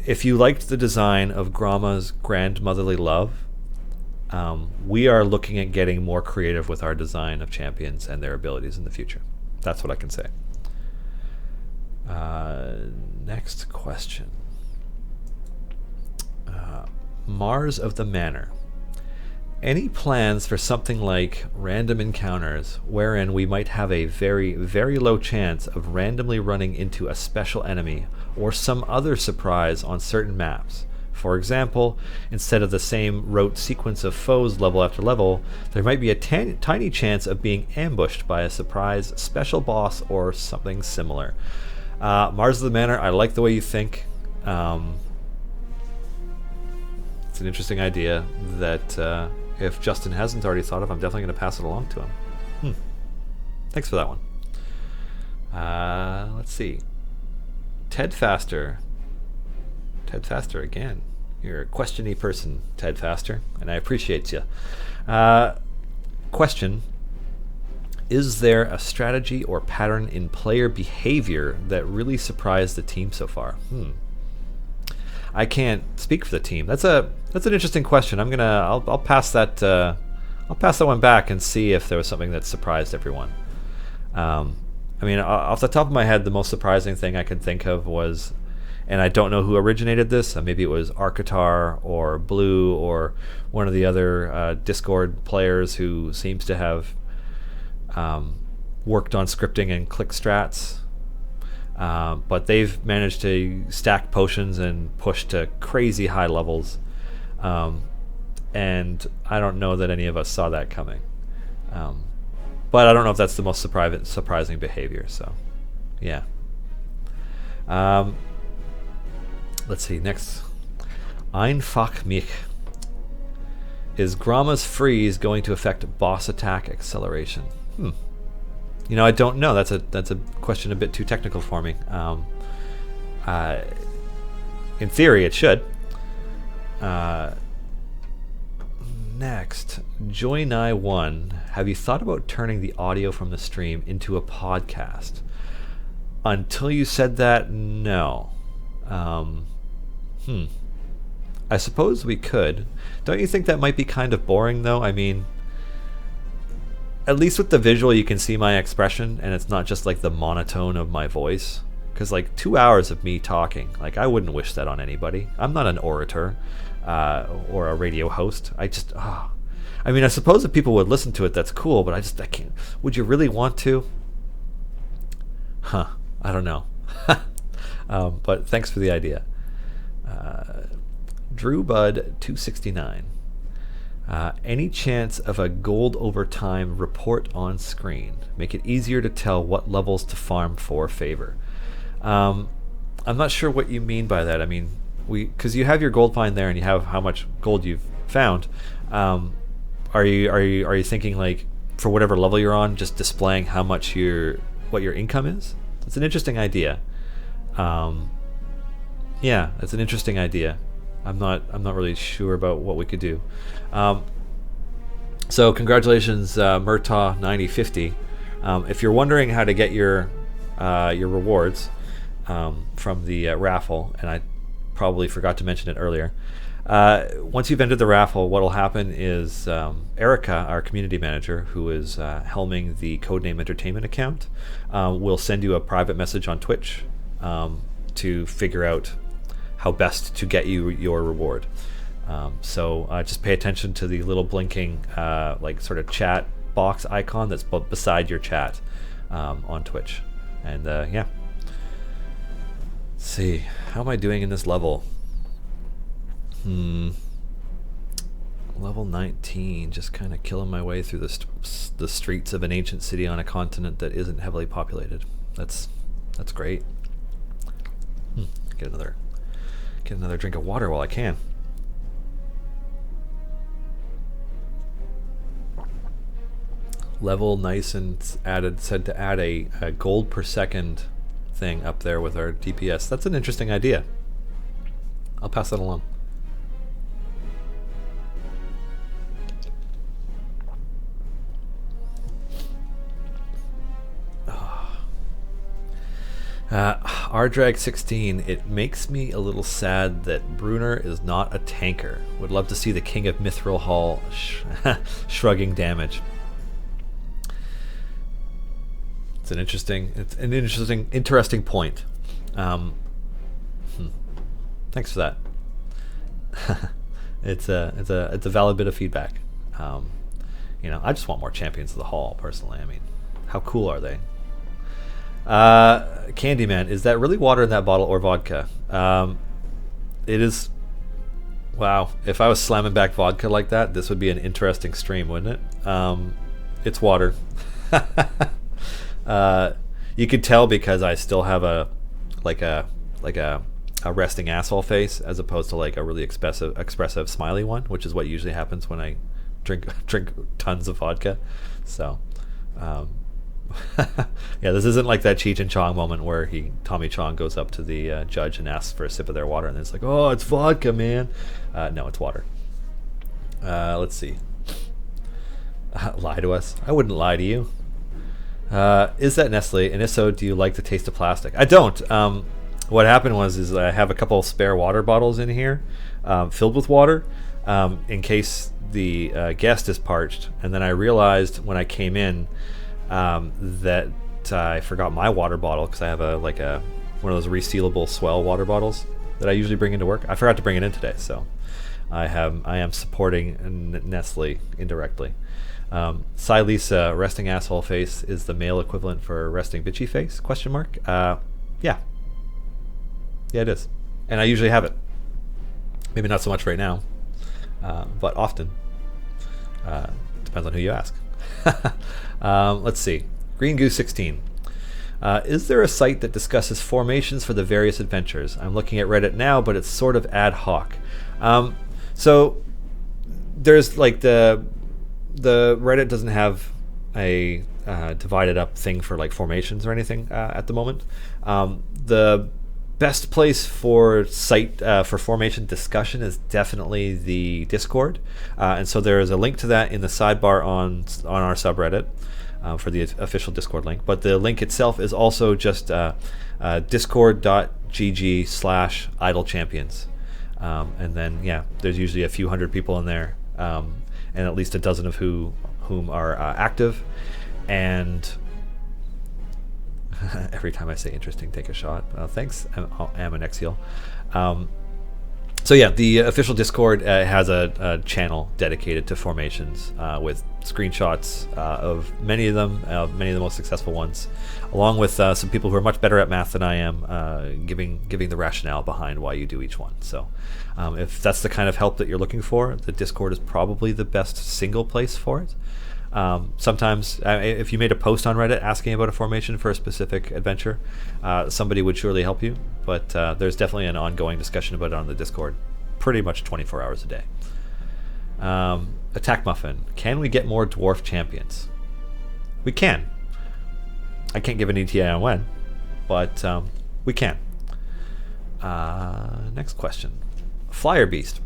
If you liked the design of Gromma's Grandmotherly Love, we are looking at getting more creative with our design of champions and their abilities in the future. That's what I can say. Next question. Mars of the Manor. Any plans for something like random encounters wherein we might have a very, very low chance of randomly running into a special enemy or some other surprise on certain maps? For example, instead of the same rote sequence of foes level after level, there might be a tiny chance of being ambushed by a surprise special boss or something similar. Mars of the Manor, I like the way you think. It's an interesting idea that if Justin hasn't already thought of, I'm definitely going to pass it along to him. Thanks for that one. Let's see. Ted Faster again. You're a questiony person, Ted Faster, and I appreciate you. Question. Is there a strategy or pattern in player behavior that really surprised the team so far? I can't speak for the team. That's an interesting question. I'll pass that one back and see if there was something that surprised everyone. I mean, off the top of my head, the most surprising thing I can think of was, and I don't know who originated this. Maybe it was Arcatar or Blue or one of the other Discord players who seems to have worked on scripting and click strats. But they've managed to stack potions and push to crazy high levels. And I don't know that any of us saw that coming. But I don't know if that's the most surprising behavior. So, yeah. Let's see. Next. Einfach mich. Is Gromma's freeze going to affect boss attack acceleration? You know, I don't know. That's a question a bit too technical for me. In theory, it should. Next, Joy91. Have you thought about turning the audio from the stream into a podcast? Until you said that, no. I suppose we could. Don't you think that might be kind of boring, though? I mean, at least with the visual, you can see my expression, and it's not just like the monotone of my voice. Because like 2 hours of me talking, like I wouldn't wish that on anybody. I'm not an orator or a radio host. I mean, I suppose if people would listen to it, that's cool. But I can't. Would you really want to? I don't know. But thanks for the idea. DrewBud269. Any chance of a gold over time report on screen? Make it easier to tell what levels to farm for favor. I'm not sure what you mean by that. I mean, because you have your gold find there and you have how much gold you've found. Are you thinking like for whatever level you're on, just displaying how much what your income is? It's an interesting idea. Yeah, it's an interesting idea. I'm not really sure about what we could do. So congratulations, Murtaugh 9050. If you're wondering how to get your rewards from the raffle, and I probably forgot to mention it earlier, once you've entered the raffle, what will happen is Erica, our community manager, who is helming the Codename Entertainment account, will send you a private message on Twitch to figure out how best to get you your reward. So just pay attention to the little blinking like sort of chat box icon that's beside your chat on Twitch. And yeah. Let's see, how am I doing in this level? Level 19, just kind of killing my way through the streets of an ancient city on a continent that isn't heavily populated. That's great. Get another drink of water while I can. Level nice and said to add a gold per second thing up there with our DPS. That's an interesting idea. I'll pass that along. Rdrag16, it makes me a little sad that Brunner is not a tanker. Would love to see the King of Mithril Hall shrugging damage. It's an interesting point. Thanks for that. It's a valid bit of feedback. I just want more champions of the hall personally. I mean, how cool are they? Candyman, is that really water in that bottle or vodka? It is. Wow, if I was slamming back vodka like that, this would be an interesting stream, wouldn't it? It's water. You could tell because I still have a resting asshole face as opposed to like a really expressive smiley one, which is what usually happens when I drink tons of vodka. So yeah, this isn't like that Cheech and Chong moment where Tommy Chong goes up to the judge and asks for a sip of their water, and it's like, oh, it's vodka, man. No, it's water. Let's see. Lie to us? I wouldn't lie to you. Is that Nestle? And if so, do you like the taste of plastic? I don't. What happened was I have a couple of spare water bottles in here filled with water in case the guest is parched. And then I realized when I came in that I forgot my water bottle because I have one of those resealable Swell water bottles that I usually bring into work. I forgot to bring it in today, so I am supporting Nestle indirectly. Lisa, resting asshole face is the male equivalent for resting bitchy face? ? Yeah, it is, and I usually have it. Maybe not so much right now, but often. Depends on who you ask. Let's see. Green Goose 16. Is there a site that discusses formations for the various adventures? I'm looking at Reddit now, but it's sort of ad hoc. So there's like the Reddit doesn't have a divided up thing for like formations or anything at the moment. The best place for for formation discussion is definitely the Discord, and so there is a link to that in the sidebar on our subreddit for the official Discord link. But the link itself is also just discord.gg/idlechampions, and then there's usually a few hundred people in there, and at least a dozen of whom are active. And every time I say interesting, take a shot. Thanks, I'm an Exiel. The official Discord has a channel dedicated to formations with screenshots of many of them, many of the most successful ones, along with some people who are much better at math than I am, giving the rationale behind why you do each one. So if that's the kind of help that you're looking for, the Discord is probably the best single place for it. Sometimes if you made a post on Reddit asking about a formation for a specific adventure, somebody would surely help you, but there's definitely an ongoing discussion about it on the Discord pretty much 24 hours a day. Attack Muffin, can we get more dwarf champions? We can. I can't give an ETA on when, but we can. Next question. Flyer Beast.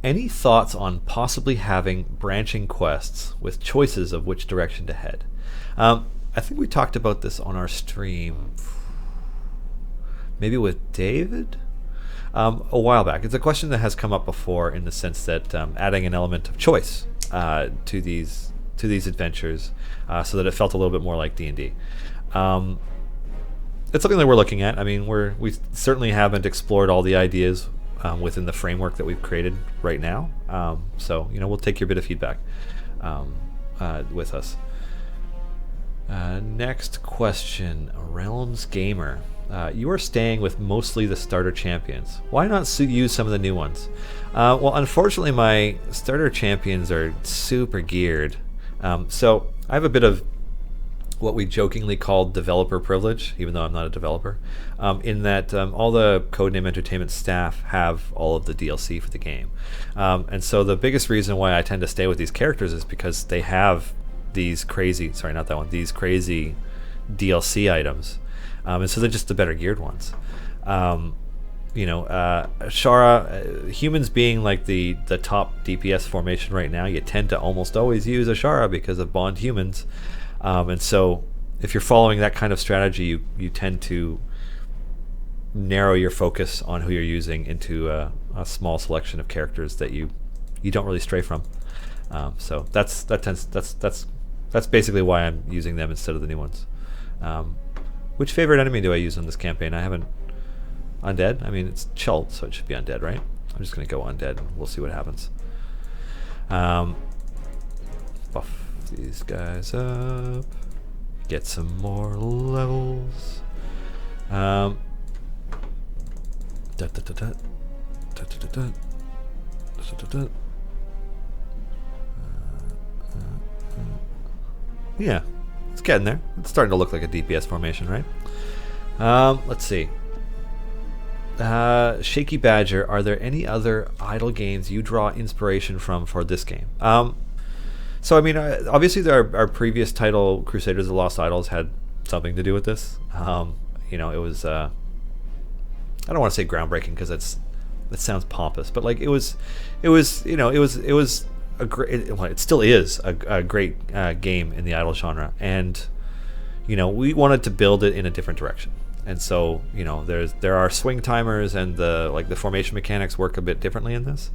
Any thoughts on possibly having branching quests with choices of which direction to head? I think we talked about this on our stream, maybe with David, a while back. It's a question that has come up before in the sense that adding an element of choice to these adventures, so that it felt a little bit more like D&D. It's something that we're looking at. I mean, we certainly haven't explored all the ideas within the framework that we've created right now. So we'll take your bit of feedback with us. Next question, Realms Gamer. You are staying with mostly the starter champions. Why not use some of the new ones? Well, unfortunately, my starter champions are super geared. So I have a bit of what we jokingly call developer privilege, even though I'm not a developer, in that all the Codename Entertainment staff have all of the DLC for the game. And so the biggest reason why I tend to stay with these characters is because they have these crazy DLC items. And so they're just the better geared ones. Ashara, humans being like the top DPS formation right now, you tend to almost always use Ashara because of Bond humans. And so if you're following that kind of strategy, you tend to narrow your focus on who you're using into a small selection of characters that you don't really stray from. So that's basically why I'm using them instead of the new ones. Which favorite enemy do I use in this campaign? I haven't. Undead? I mean, it's Chult, so it should be undead, right? I'm just going to go undead, and we'll see what happens. Buff these guys up. Get some more levels. Yeah, it's getting there. It's starting to look like a DPS formation, right? Let's see. Shaky Badger, are there any other idle games you draw inspiration from for this game? So I mean, obviously our previous title, Crusaders of the Lost Idols, had something to do with this. You know, it was I don't want to say groundbreaking because that sounds pompous, but like it was a great. Well, it still is a great game in the idle genre, and you know, we wanted to build it in a different direction. And so, you know, there are swing timers, and the formation mechanics work a bit differently in this.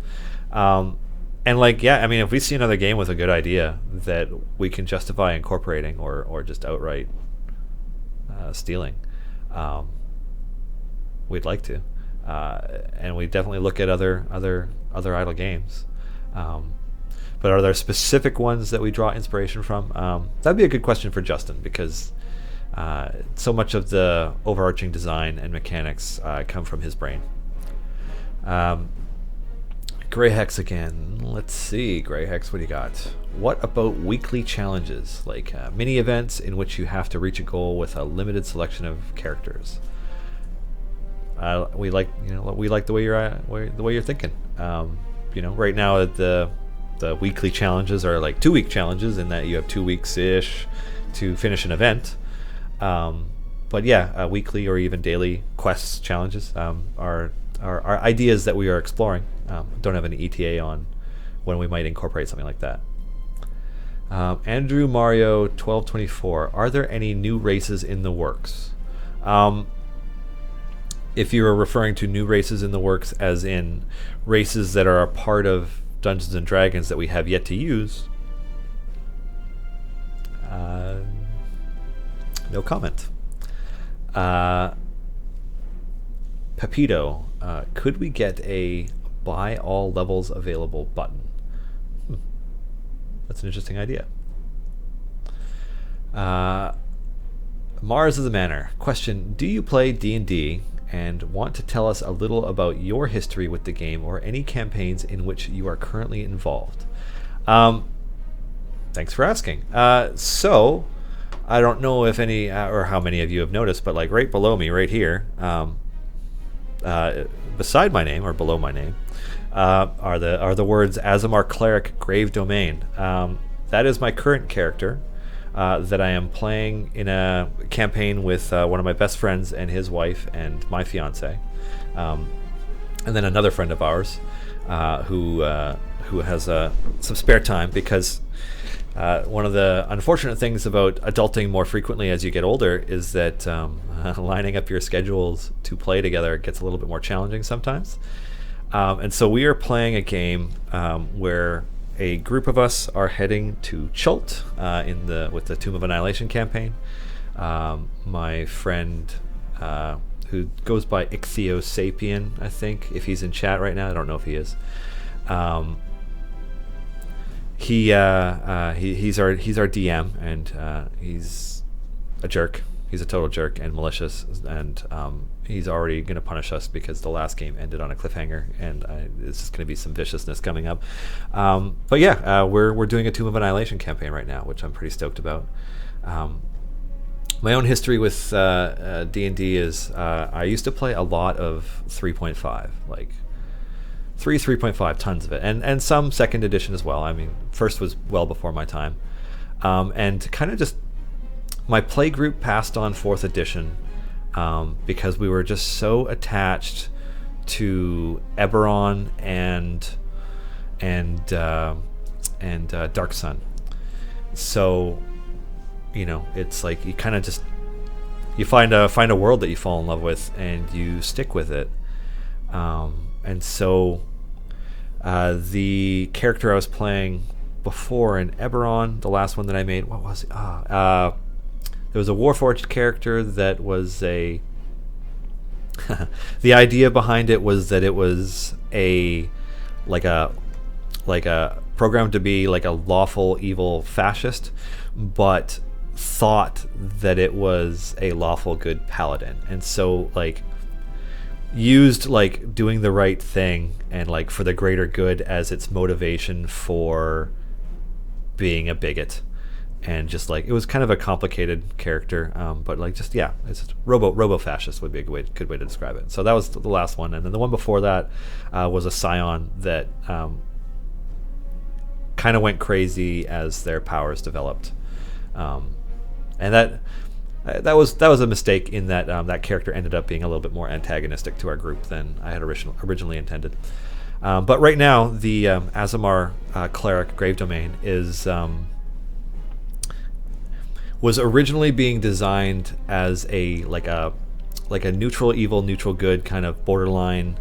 And like, yeah, I mean, if we see another game with a good idea that we can justify incorporating or just outright stealing, we'd like to. And we definitely look at other idle games. But are there specific ones that we draw inspiration from? That'd be a good question for Justin, because so much of the overarching design and mechanics come from his brain. Grey Hex again. Let's see, Grey Hex, what do you got? What about weekly challenges, like mini events in which you have to reach a goal with a limited selection of characters? We like the way you're thinking. You know, right now the weekly challenges are like 2-week challenges, in that you have 2 weeks ish to finish an event. But yeah, weekly or even daily quests challenges are ideas that we are exploring. Don't have any ETA on when we might incorporate something like that. Andrew Mario 1224, are there any new races in the works? If you are referring to new races in the works as in races that are a part of Dungeons and Dragons that we have yet to use, no comment. Pepito, could we get a buy all levels available button? That's an interesting idea. Mars of the Manor, question, do you play D&D and want to tell us a little about your history with the game or any campaigns in which you are currently involved? Thanks for asking. So I don't know if any or how many of you have noticed, but like right below me, right here, beside my name or below my name, are the words Azamar Cleric Grave Domain. That is my current character that I am playing in a campaign with one of my best friends and his wife and my fiance, and then another friend of ours who has some spare time, because one of the unfortunate things about adulting more frequently as you get older is that lining up your schedules to play together gets a little bit more challenging sometimes. And so we are playing a game where a group of us are heading to Chult with the Tomb of Annihilation campaign. My friend, who goes by Ichthyosapien, I think, if he's in chat right now, I don't know if he is. He's our DM, and he's a jerk. He's a total jerk and malicious, and he's already going to punish us because the last game ended on a cliffhanger, and it's just going to be some viciousness coming up. But yeah, we're doing a Tomb of Annihilation campaign right now, which I'm pretty stoked about. My own history with D&D is I used to play a lot of 3.5, like 3.5, tons of it, and some second edition as well. I mean, first was well before my time, and kind of just my play group passed on 4th edition because we were just so attached to Eberron and Dark Sun. So it's like you kind of just you find a world that you fall in love with and you stick with it. And so the character I was playing before in Eberron, the last one that I made, what was it? There was a Warforged character that was a the idea behind it was that it was like a programmed to be like a lawful evil fascist, but thought that it was a lawful good paladin, and so like used like doing the right thing and like for the greater good as its motivation for being a bigot. And just like it was kind of a complicated character, but like just it's just robo fascist would be a good way to describe it. So that was the last one, and then the one before that was a scion that kind of went crazy as their powers developed, and that was a mistake in that that character ended up being a little bit more antagonistic to our group than I had originally intended. But right now the Azamar cleric Grave Domain was originally being designed as a neutral evil, neutral good kind of borderline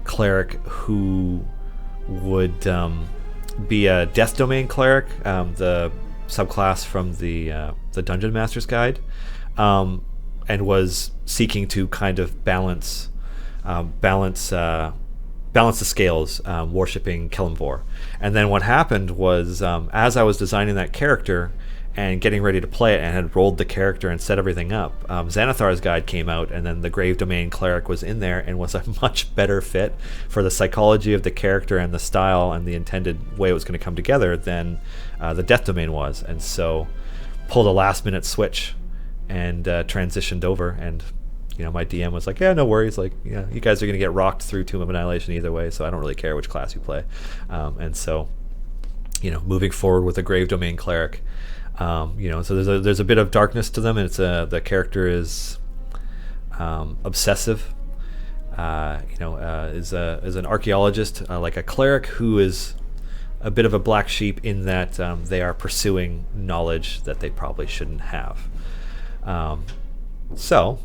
cleric who would be a Death Domain cleric, the subclass from the Dungeon Master's Guide, and was seeking to kind of balance the scales, worshipping Kelemvor. And then what happened was, as I was designing that character and getting ready to play it and had rolled the character and set everything up, Xanathar's Guide came out, and then the Grave Domain cleric was in there and was a much better fit for the psychology of the character and the style and the intended way it was going to come together than the Death Domain was. And so pulled a last minute switch and transitioned over, and my DM was like, yeah, no worries, like, you guys are going to get rocked through Tomb of Annihilation either way, so I don't really care which class you play. And so moving forward with a Grave Domain cleric, so there's a bit of darkness to them, and it's the character is obsessive, is an archaeologist, like a cleric who is a bit of a black sheep in that they are pursuing knowledge that they probably shouldn't have. So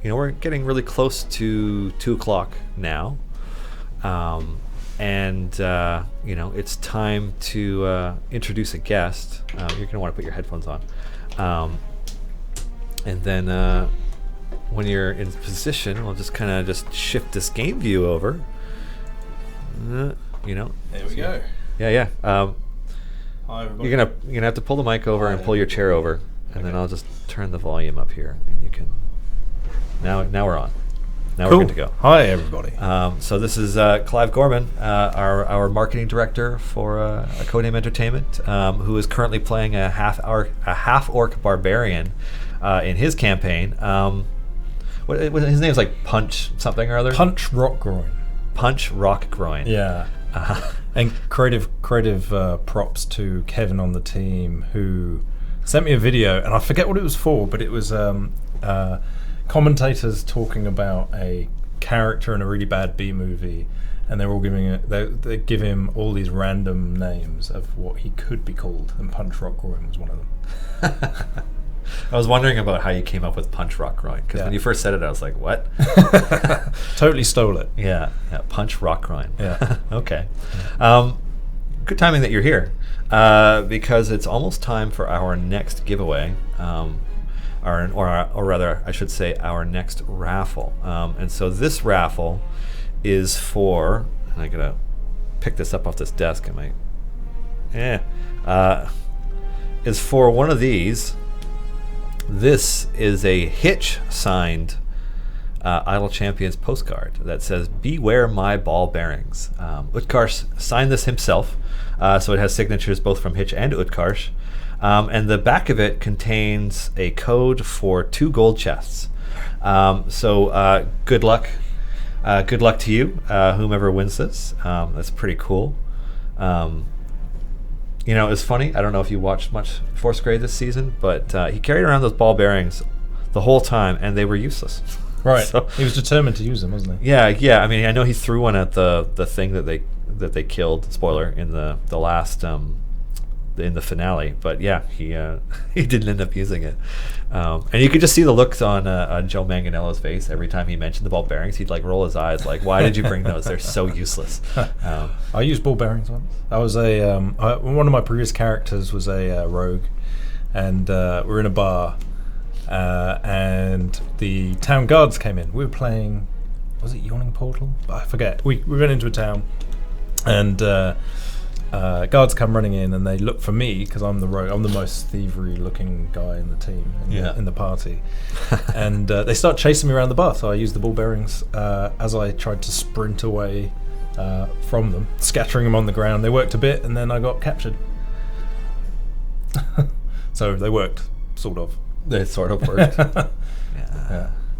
we're getting really close to 2:00 now, and it's time to introduce a guest. You're going to want to put your headphones on, and then when you're in position, we'll just kind of just shift this game view over. There we go. Yeah. Hi everybody. You're gonna have to pull the mic over and pull your chair over, and then I'll just turn the volume up here, and you can. Now we're on. Now Cool. we're good to go. Hi everybody. So this is Clive Gorman, our marketing director for Codename Entertainment, who is currently playing a half orc barbarian in his campaign. His name's like Punch something or other. Punch Rock Groin. Punch Rock Groin. Yeah. And creative props to Kevin on the team, who sent me a video, and I forget what it was for, but it was commentators talking about a character in a really bad B movie, and they're all they give him all these random names of what he could be called, and Punch Rock Groin was one of them. I was wondering about how you came up with Punch Rock Groin, because when you first said it, I was like, what? Totally stole it. Yeah, Punch Rock Groin. Yeah. Okay. Good timing that you're here, because it's almost time for our next giveaway, or rather, I should say, our next raffle. And so this raffle is for, and I gotta pick this up off this desk. Is for one of these. This is a Hitch signed Idle Champions postcard that says, "Beware my ball bearings." Utkarsh signed this himself, so it has signatures both from Hitch and Utkarsh. And the back of it contains a code for 2 gold chests. So good luck. Good luck to you, whomever wins this. That's pretty cool. It's funny. I don't know if you watched much Force Grey this season, but he carried around those ball bearings the whole time, and they were useless. Right. So, he was determined to use them, wasn't he? Yeah. I mean, I know he threw one at the thing that they killed. Spoiler, in the last in the finale. But yeah, he he didn't end up using it. And you could just see the looks on Joe Manganiello's face every time he mentioned the ball bearings. He'd like roll his eyes, like, "Why did you bring those? They're so useless." I used ball bearings once. I was one of my previous characters was a rogue, and we're in a bar, and the town guards came in. We were playing, was it Yawning Portal? I forget. We went into a town, and guards come running in, and they look for me because I'm the rogue. I'm the most thievery looking guy in the team, in the party. And they start chasing me around the bar, so I used the ball bearings as I tried to sprint away from them, scattering them on the ground. They worked a bit, and then I got captured. So they worked, sort of. They sort of worked.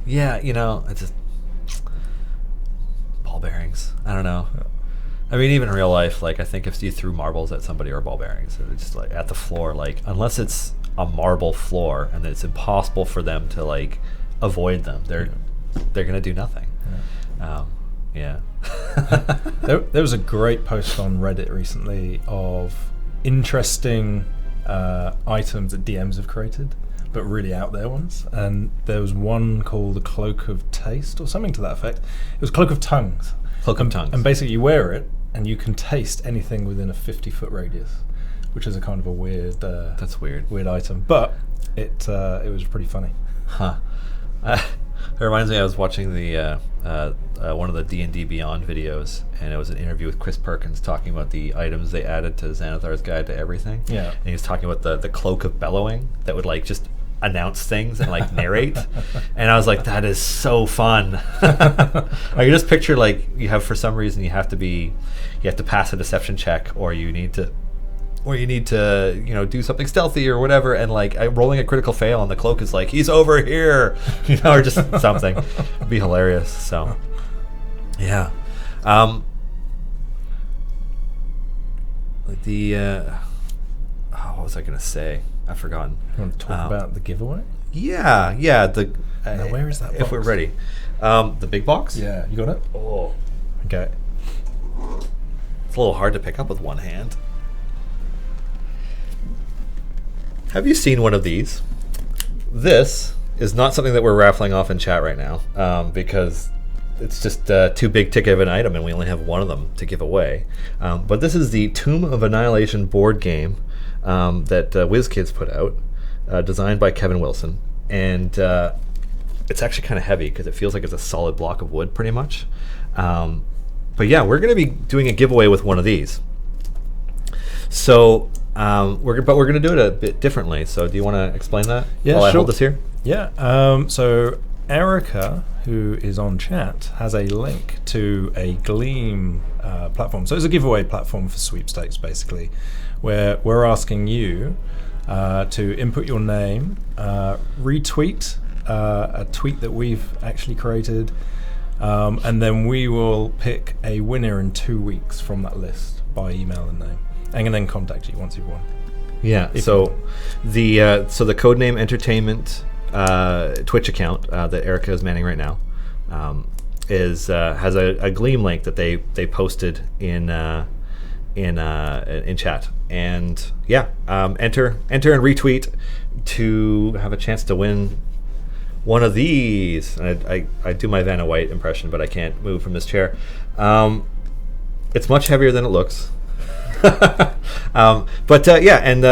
Yeah, you know, it's just ball bearings. I don't know. Yeah. I mean, even in real life, like, I think if you threw marbles at somebody or ball bearings, or just like at the floor, like, unless it's a marble floor and it's impossible for them to like avoid them, they're gonna do nothing. Yeah. There was a great post on Reddit recently of interesting items that DMs have created, but really out there ones. And there was one called the Cloak of Taste or something to that effect. It was Cloak of Tongues. Cloak of Tongues. And basically you wear it and you can taste anything within a 50-foot radius, which is a kind of a weird. That's weird. Weird item, but it was pretty funny. Huh. It reminds me, I was watching the one of the D&D Beyond videos, and it was an interview with Chris Perkins talking about the items they added to Xanathar's Guide to Everything. Yeah. And he was talking about the Cloak of Bellowing that would like just announce things and like narrate. And I was like, that is so fun. I can just picture like you have, for some reason, you have to pass a deception check, or you need to you know, do something stealthy or whatever, and like rolling a critical fail, and the cloak is like, he's over here, you know, or just something. It'd be hilarious. So yeah. What was I gonna say? I've forgotten. You want to talk about the giveaway? Yeah. Now, where is that box? If we're ready. The big box? Yeah, you got it? Oh. Okay. It's a little hard to pick up with one hand. Have you seen one of these? This is not something that we're raffling off in chat right now, because it's just too big ticket of an item, and we only have one of them to give away. But this is the Tomb of Annihilation board game that WizKids put out, designed by Kevin Wilson. And it's actually kind of heavy because it feels like it's a solid block of wood pretty much. But yeah, we're going to be doing a giveaway with one of these. So we're going to do it a bit differently. So do you want to explain that? Yeah, while sure. I hold this here? Yeah. So Erica, who is on chat, has a link to a Gleam platform. So it's a giveaway platform for sweepstakes, basically, where we're asking you to input your name, retweet a tweet that we've actually created, and then we will pick a winner in 2 weeks from that list by email and name, and then contact you once you've won. Yeah. So the Codename Entertainment Twitch account that Erica is manning right now has a Gleam link that they posted in chat, and yeah, enter and retweet to have a chance to win one of these. And I do my Vanna White impression, but I can't move from this chair. It's much heavier than it looks. But yeah, and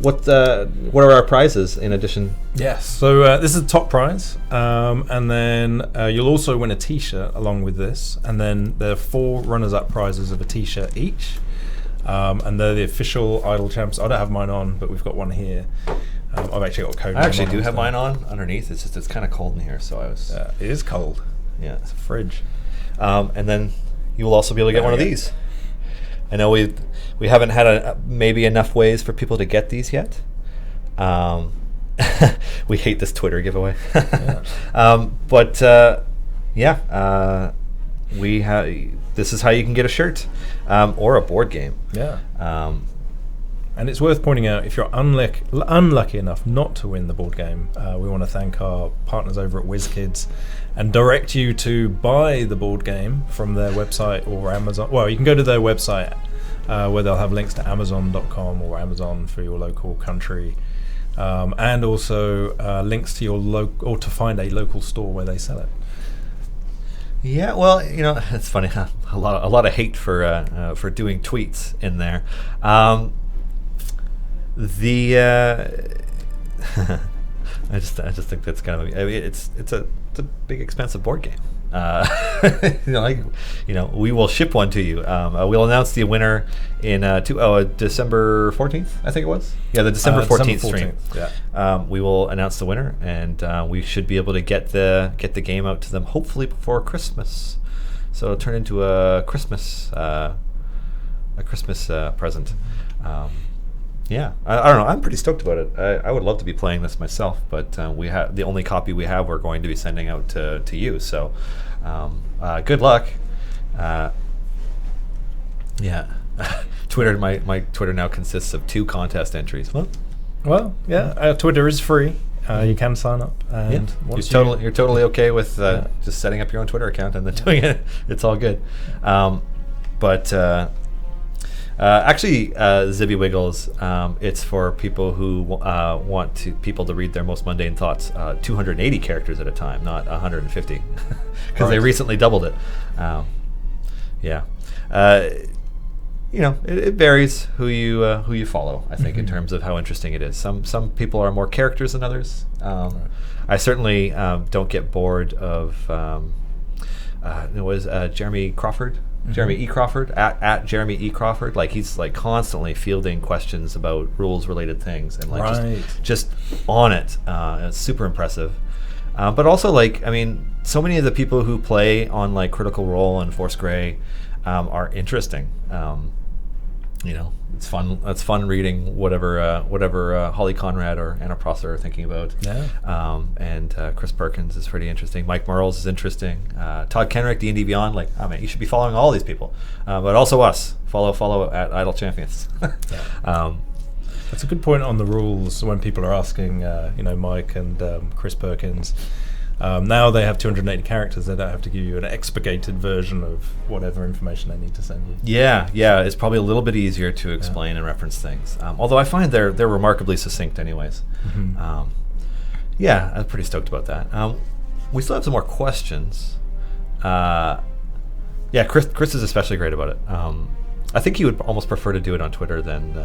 what are our prizes in addition? Yes, so this is the top prize, and then you'll also win a t-shirt along with this, and then there are 4 runners-up prizes of a t-shirt each, and they're the official Idle Champs. I don't have mine on, but we've got one here. I've actually got a Codename. I actually do have mine on underneath. It's just, it's kind of cold in here, so I was... it is cold. Yeah. It's a fridge. And then you will also be able to get one of these. I know we haven't had maybe enough ways for people to get these yet. We hate this Twitter giveaway. But yeah, we have. This is how you can get a shirt or a board game. Yeah. And it's worth pointing out, if you're unlucky enough not to win the board game, we want to thank our partners over at WizKids and direct you to buy the board game from their website or Amazon. Well, you can go to their website, where they'll have links to Amazon.com or Amazon for your local country, and also links to your or to find a local store where they sell it. Yeah, well, it's funny. A lot of hate for doing tweets in there. I just think that's kind of. I mean, it's a big expensive board game. We will ship one to you. We'll announce the winner in December 14th, I think it was. Yeah, the December 14th stream. Yeah. We will announce the winner, and we should be able to get the game out to them hopefully before Christmas. So it'll turn into a Christmas present. Yeah, I don't know. I'm pretty stoked about it. I would love to be playing this myself, but we have the only copy we have. We're going to be sending out to you. So, good luck. Yeah, Twitter. My Twitter now consists of 2 contest entries. Well, yeah. Twitter is free. You can sign up, and you're totally okay with just setting up your own Twitter account and then doing it. It's all good. Actually, Zibby Wiggles, it's for people who want people to read their most mundane thoughts 280 characters at a time, not 150, because they recently doubled it. It varies who you follow, I think, in terms of how interesting it is. Some people are more characters than others. I certainly don't get bored of it was Jeremy Crawford. Jeremy E. Crawford at Jeremy E. Crawford, like he's like constantly fielding questions about rules related things and like just on it. It's super impressive. But also so many of the people who play on like Critical Role and Force Grey are interesting. It's fun. It's fun reading whatever Holly Conrad or Anna Prosser are thinking about. Yeah. And Chris Perkins is pretty interesting. Mike Merles is interesting. Todd Kenrick, D&D Beyond. You should be following all these people, but also us. Follow at Idle Champions. That's a good point on the rules when people are asking. Mike and Chris Perkins. Now they have 280 characters. They don't have to give you an expurgated version of whatever information they need to send you. Yeah, it's probably a little bit easier to explain and reference things. Although I find they're remarkably succinct, anyways. Mm-hmm. I'm pretty stoked about that. We still have some more questions. Chris is especially great about it. I think he would almost prefer to do it on Twitter than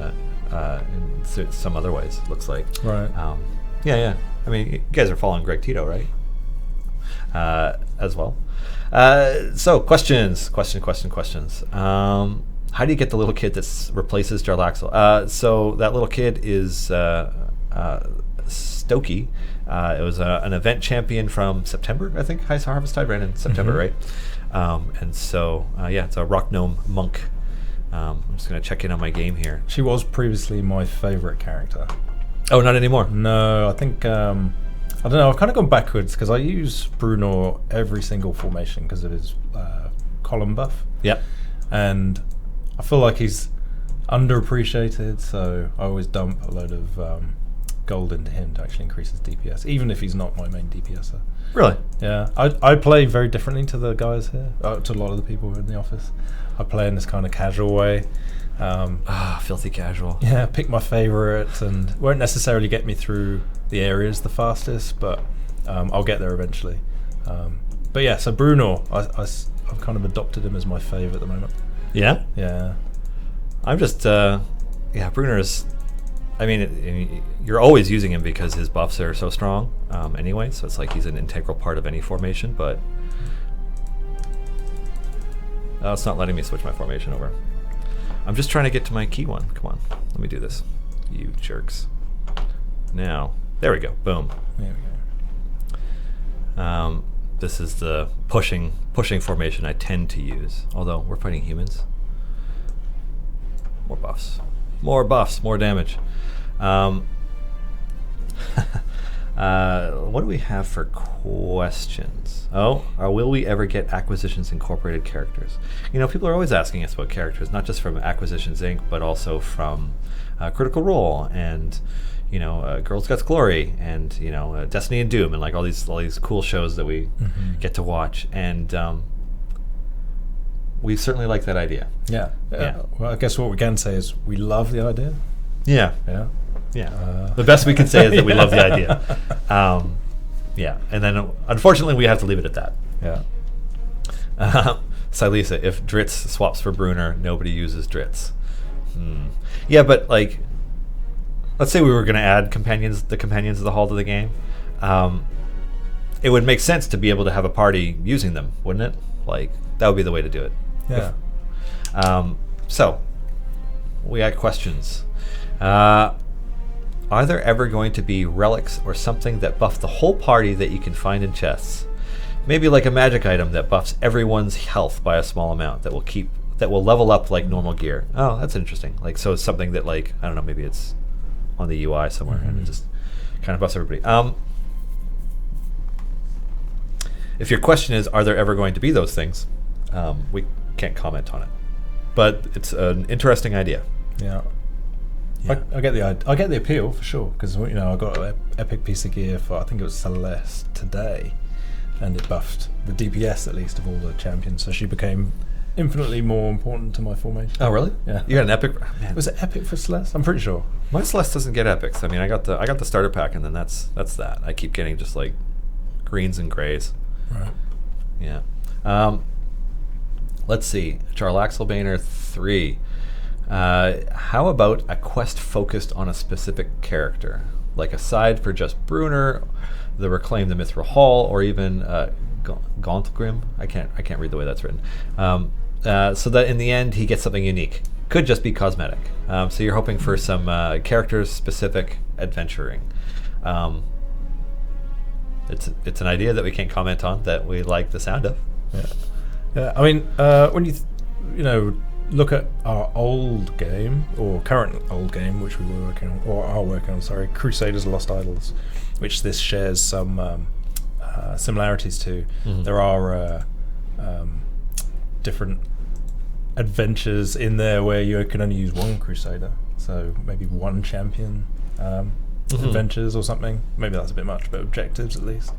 in some other ways. It looks like. Right. Yeah. I mean, you guys are following Greg Tito, right? As well. So questions. How do you get the little kid that replaces Jarlaxle? So that little kid is Stokey. It was an event champion from September, I think. High Harvest Tide ran in September, right? And so, it's a Rock Gnome monk. I'm just going to check in on my game here. She was previously my favorite character. Oh, not anymore? No, I think... I don't know, I've kind of gone backwards because I use Bruno every single formation because of his column buff. Yep. And I feel like he's underappreciated, so I always dump a load of gold into him to actually increase his DPS, even if he's not my main DPSer. Really? Yeah. I play very differently to the guys here, to a lot of the people in the office. I play in this kind of casual way. Filthy casual. Yeah, pick my favourite, and won't necessarily get me through the areas the fastest, but I'll get there eventually. But yeah, so Bruno, I've kind of adopted him as my fave at the moment. Yeah? Yeah. I'm just, Bruno's, I mean, you're always using him because his buffs are so strong anyway, so it's like he's an integral part of any formation, but it's not letting me switch my formation over. I'm just trying to get to my key one. Come on, let me do this. You jerks. Now, there we go. Boom. There we go. This is the pushing formation I tend to use. Although we're fighting humans. More buffs, more damage. What do we have for questions? Will we ever get Acquisitions Incorporated characters? People are always asking us about characters, not just from Acquisitions Inc., but also from Critical Role and Girls Guts Glory and Destiny and Doom and like all these cool shows that we get to watch. And we certainly like that idea. Yeah. Yeah. Well, I guess what we can say is we love the idea. Yeah. Yeah. Yeah. The best we can say is that we love the idea. Yeah. And then, unfortunately, we have to leave it at that. Yeah. Silisa, if Dritz swaps for Bruner, nobody uses Dritz. Yeah, but like, let's say we were going to add the companions of the hall to the game. It would make sense to be able to have a party using them, wouldn't it? Like, that would be the way to do it. Yeah. So, we got questions. Are there ever going to be relics or something that buff the whole party that you can find in chests? Maybe like a magic item that buffs everyone's health by a small amount that will level up like normal gear. Oh, that's interesting. Like, so it's something that, like, I don't know, maybe it's on the UI somewhere and it just kind of buffs everybody. If your question is, are there ever going to be those things? We can't comment on it, but it's an interesting idea. Yeah. Yeah. I get the appeal for sure, because I got an epic piece of gear for, I think it was Celeste today, and it buffed the DPS at least of all the champions, so she became infinitely more important to my formation. Oh, really? Yeah. You got an epic? Man. Was it epic for Celeste? I'm pretty sure. My Celeste doesn't get epics. I mean, I got the starter pack, and then that's that. I keep getting just like greens and grays. Right. Yeah. Let's see. Jarlaxlebaner 3. How about a quest focused on a specific character? Like a side for just Bruner, the Reclaim the Mithril Hall, or even Gauntgrim? I can't read the way that's written. So that in the end he gets something unique. Could just be cosmetic. So you're hoping for some character-specific adventuring. It's an idea that we can't comment on, that we like the sound of. Yeah. Yeah. I mean, when you look at our old game, or current old game, which we were working on, or are working on, sorry, Crusaders Lost Idols, which this shares some similarities to. There are different adventures in there where you can only use one Crusader, so maybe one champion adventures or something. Maybe that's a bit much, but objectives at least.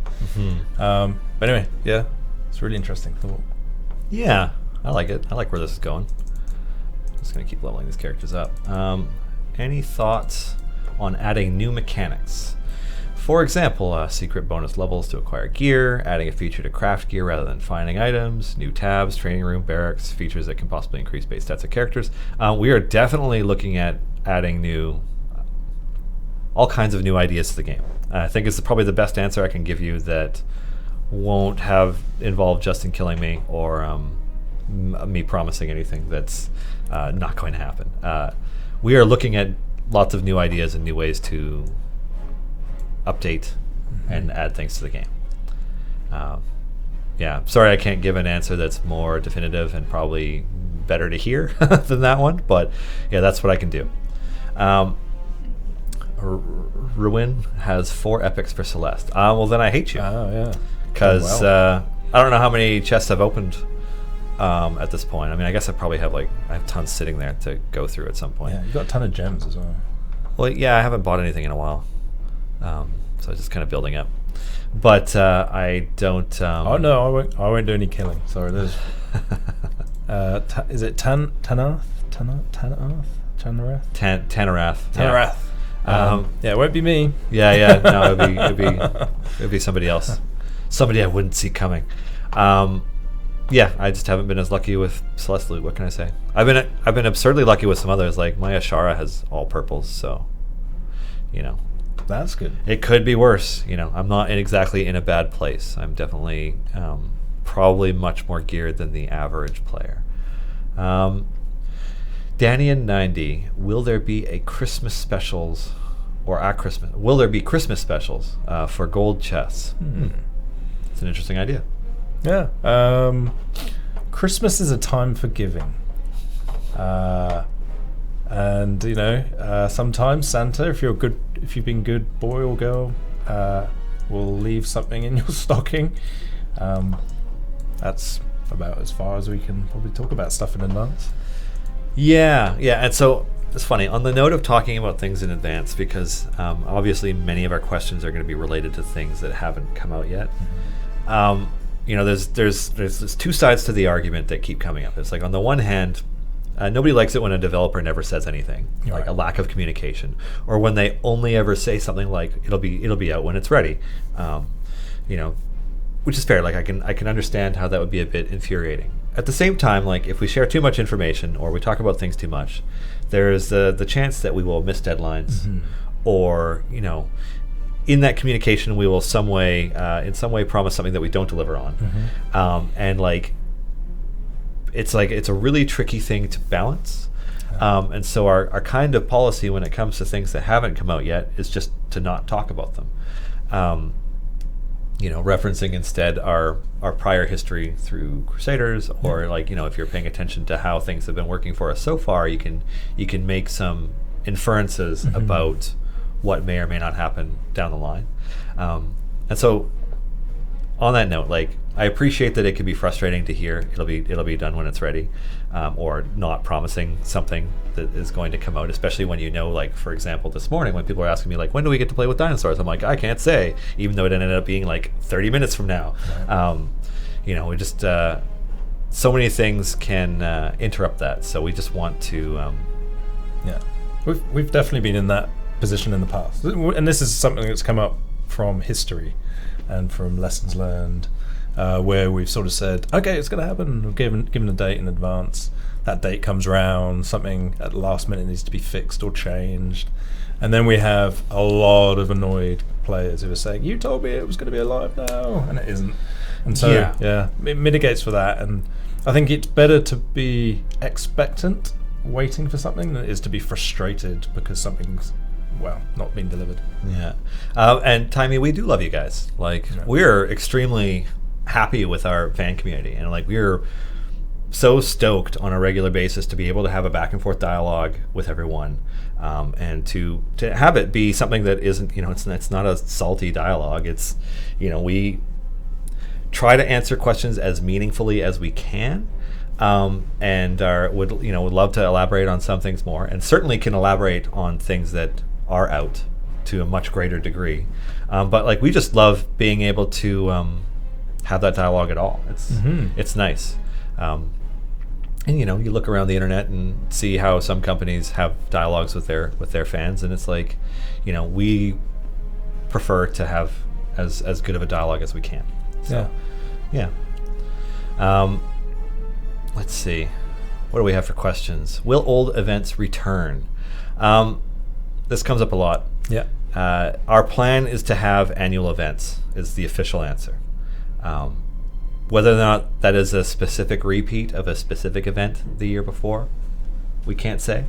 But anyway, yeah, it's a really interesting thought. Yeah, I like it. I like where this is going. Just going to keep leveling these characters up. Any thoughts on adding new mechanics? For example, secret bonus levels to acquire gear, adding a feature to craft gear rather than finding items, new tabs, training room, barracks, features that can possibly increase base stats of characters. We are definitely looking at adding all kinds of new ideas to the game. I think it's probably the best answer I can give you that won't involve Justin killing me or me promising anything that's not going to happen. We are looking at lots of new ideas and new ways to update and add things to the game. Yeah, sorry I can't give an answer that's more definitive and probably better to hear than that one, but yeah, that's what I can do. Ruin has 4 epics for Celeste. Well, then I hate you. Oh, yeah. Because I don't know how many chests I've opened at this point. I mean, I guess I probably have I have tons sitting there to go through at some point. Yeah, you've got a ton of gems as well. Well, yeah, I haven't bought anything in a while. So it's just kind of building up. But I don't... oh, no, I won't do any killing. Sorry, there's... is it Tanarath? Tanarath. Yeah, it won't be me. Yeah. No, it'd be somebody else. Somebody I wouldn't see coming. Yeah, I just haven't been as lucky with Celeste loot. What can I say? I've been absurdly lucky with some others. Like my Ashara has all purples, so that's good. It could be worse. I'm not exactly in a bad place. I'm definitely probably much more geared than the average player. Danian90, will there be a Christmas specials or at Christmas? Will there be Christmas specials for gold chests? It's an interesting idea. Yeah. Christmas is a time for giving. And sometimes Santa, if you've been good boy or girl, will leave something in your stocking. That's about as far as we can probably talk about stuff in advance. Yeah, and so it's funny, on the note of talking about things in advance, because obviously many of our questions are going to be related to things that haven't come out yet. there's two sides to the argument that keep coming up. It's like on the one hand, nobody likes it when a developer never says anything, like a lack of communication, or when they only ever say something like it'll be out when it's ready. Which is fair. Like I can understand how that would be a bit infuriating. At the same time, like if we share too much information or we talk about things too much, there's the chance that we will miss deadlines, or in that communication we will in some way promise something that we don't deliver on, and like it's a really tricky thing to balance. And so our kind of policy when it comes to things that haven't come out yet is just to not talk about them. Referencing instead our prior history through Crusaders, or like if you're paying attention to how things have been working for us so far, you can make some inferences about what may or may not happen down the line. And so on that note, like I appreciate that it can be frustrating to hear it'll be done when it's ready, or not promising something that is going to come out, especially when like for example this morning when people were asking me like when do we get to play with dinosaurs, I'm like I can't say, even though it ended up being like 30 minutes from now. We just so many things can interrupt that, so we just want to we've definitely been in that position in the past, and this is something that's come up from history and from lessons learned, where we've sort of said, okay, it's going to happen. We've given a date in advance. That date comes around, something at the last minute needs to be fixed or changed, and then we have a lot of annoyed players who are saying, "You told me it was going to be alive now, and it isn't." And so, it mitigates for that. And I think it's better to be expectant, waiting for something, than it is to be frustrated because something's not being delivered. And Timey, we do love you guys. Like we're extremely happy with our fan community, and like we're so stoked on a regular basis to be able to have a back and forth dialogue with everyone, and to have it be something that isn't it's not a salty dialogue. It's we try to answer questions as meaningfully as we can, and would love to elaborate on some things more, and certainly can elaborate on things that are out to a much greater degree, but like we just love being able to have that dialogue at all. It's nice, and you look around the internet and see how some companies have dialogues with their fans, and it's like we prefer to have as good of a dialogue as we can. So, let's see, what do we have for questions? Will old events return? This comes up a lot. Our plan is to have annual events, is the official answer. Whether or not that is a specific repeat of a specific event the year before, we can't say.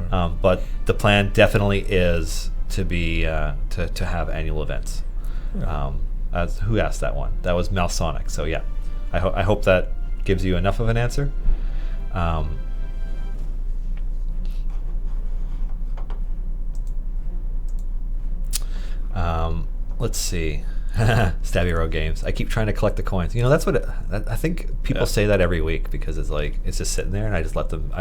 But the plan definitely is to be to have annual events. Who asked that one? That was Malsonic. So yeah, I hope that gives you enough of an answer. Let's see. Stabby Row Games. I keep trying to collect the coins. That's what I think people say that every week, because it's like it's just sitting there, and I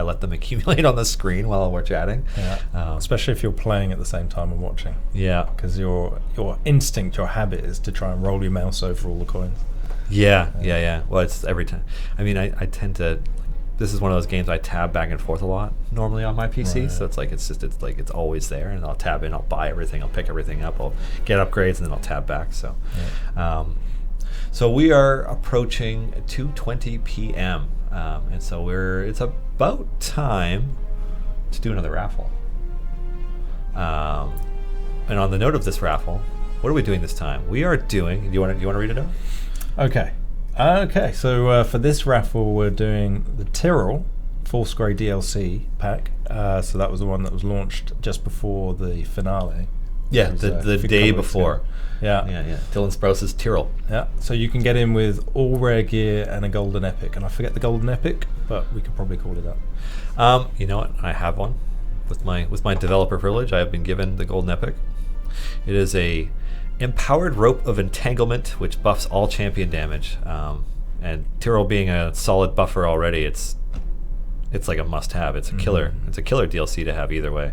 let them accumulate on the screen while we're chatting. Especially if you're playing at the same time and watching. Because your instinct, your habit is to try and roll your mouse over all the coins. Well, it's every time. I mean, I tend to. This is one of those games I tab back and forth a lot normally on my PC, so it's it's always there, and I'll tab in, I'll buy everything, I'll pick everything up, I'll get upgrades, and then I'll tab back. So, so we are approaching 2:20 p.m. And so it's about time to do another raffle. And on the note of this raffle, what are we doing this time? We are doing. Do you want to read it out? Okay, so for this raffle, we're doing the Tyrrell Force Grey DLC pack. So that was the one that was launched just before the finale. Yeah, the day before. Yeah. Dylan Sprouse's Tyrrell. Yeah, so you can get in with all rare gear and a golden epic. And I forget the golden epic, but we could probably call it up. You know what? I have one. With my developer privilege, I have been given the golden epic. It is a Empowered Rope of Entanglement, which buffs all champion damage. And Tyrrell being a solid buffer already, it's it's like a must-have. It's a killer. It's a killer DLC to have either way.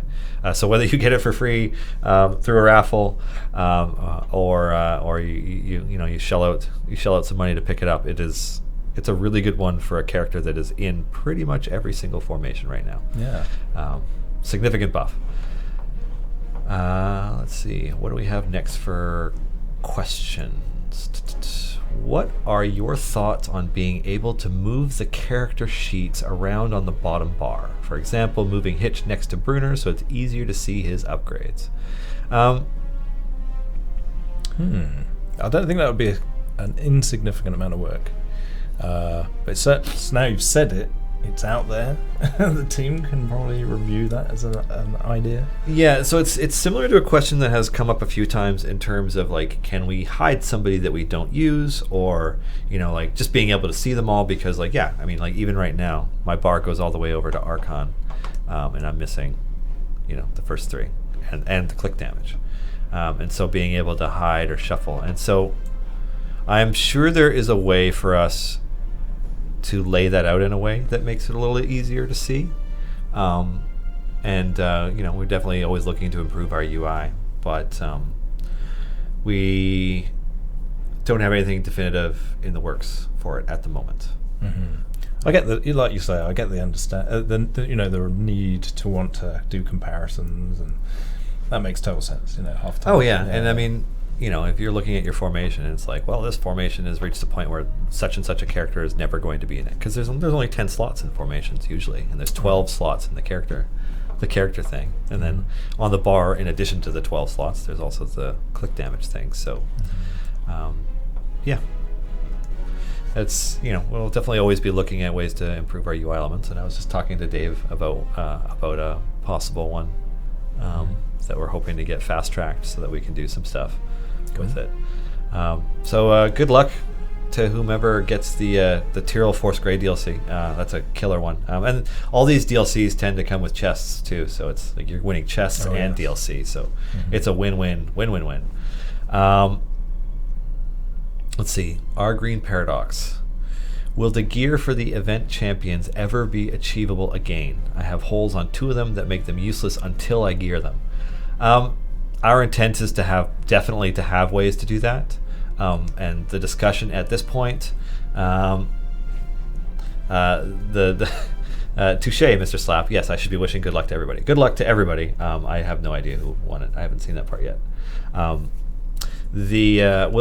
So whether you get it for free through a raffle, or you shell out some money to pick it up, it's a really good one for a character that is in pretty much every single formation right now. Yeah. Significant buff. Let's see. What do we have next for questions? What are your thoughts on being able to move the character sheets around on the bottom bar? For example, moving Hitch next to Bruner so it's easier to see his upgrades. I don't think that would be an insignificant amount of work. But now you've said it, it's out there. The team can probably review that as an idea. Yeah, so it's similar to a question that has come up a few times in terms of like, can we hide somebody that we don't use, or like just being able to see them all, because like even right now my bar goes all the way over to Archon, and I'm missing the first three and the click damage, and so being able to hide or shuffle, and so I'm sure there is a way for us to lay that out in a way that makes it a little easier to see. We're definitely always looking to improve our UI, but we don't have anything definitive in the works for it at the moment. I get like you say, I get the the need to want to do comparisons, and that makes total sense. Half time. Oh yeah, and I mean, if you're looking at your formation, and it's like, well, this formation has reached a point where such and such a character is never going to be in it, because there's only 10 slots in formations usually, and there's 12 slots in the character thing, and then on the bar, in addition to the 12 slots, there's also the click damage thing. So, yeah, it's we'll definitely always be looking at ways to improve our UI elements. And I was just talking to Dave about a possible one that we're hoping to get fast tracked so that we can do some stuff with it. So good luck to whomever gets the Tyrrell Force Grey DLC. That's a killer one. And all these DLCs tend to come with chests too, so it's like you're winning chests and DLC. So it's a win-win. Let's see. Our Green Paradox. Will the gear for the event champions ever be achievable again? I have holes on 2 of them that make them useless until I gear them. Our intent is definitely to have ways to do that, and the discussion at this point, touche, Mr. Slap. Yes, I should be wishing good luck to everybody. Good luck to everybody. I have no idea who won it. I haven't seen that part yet. Will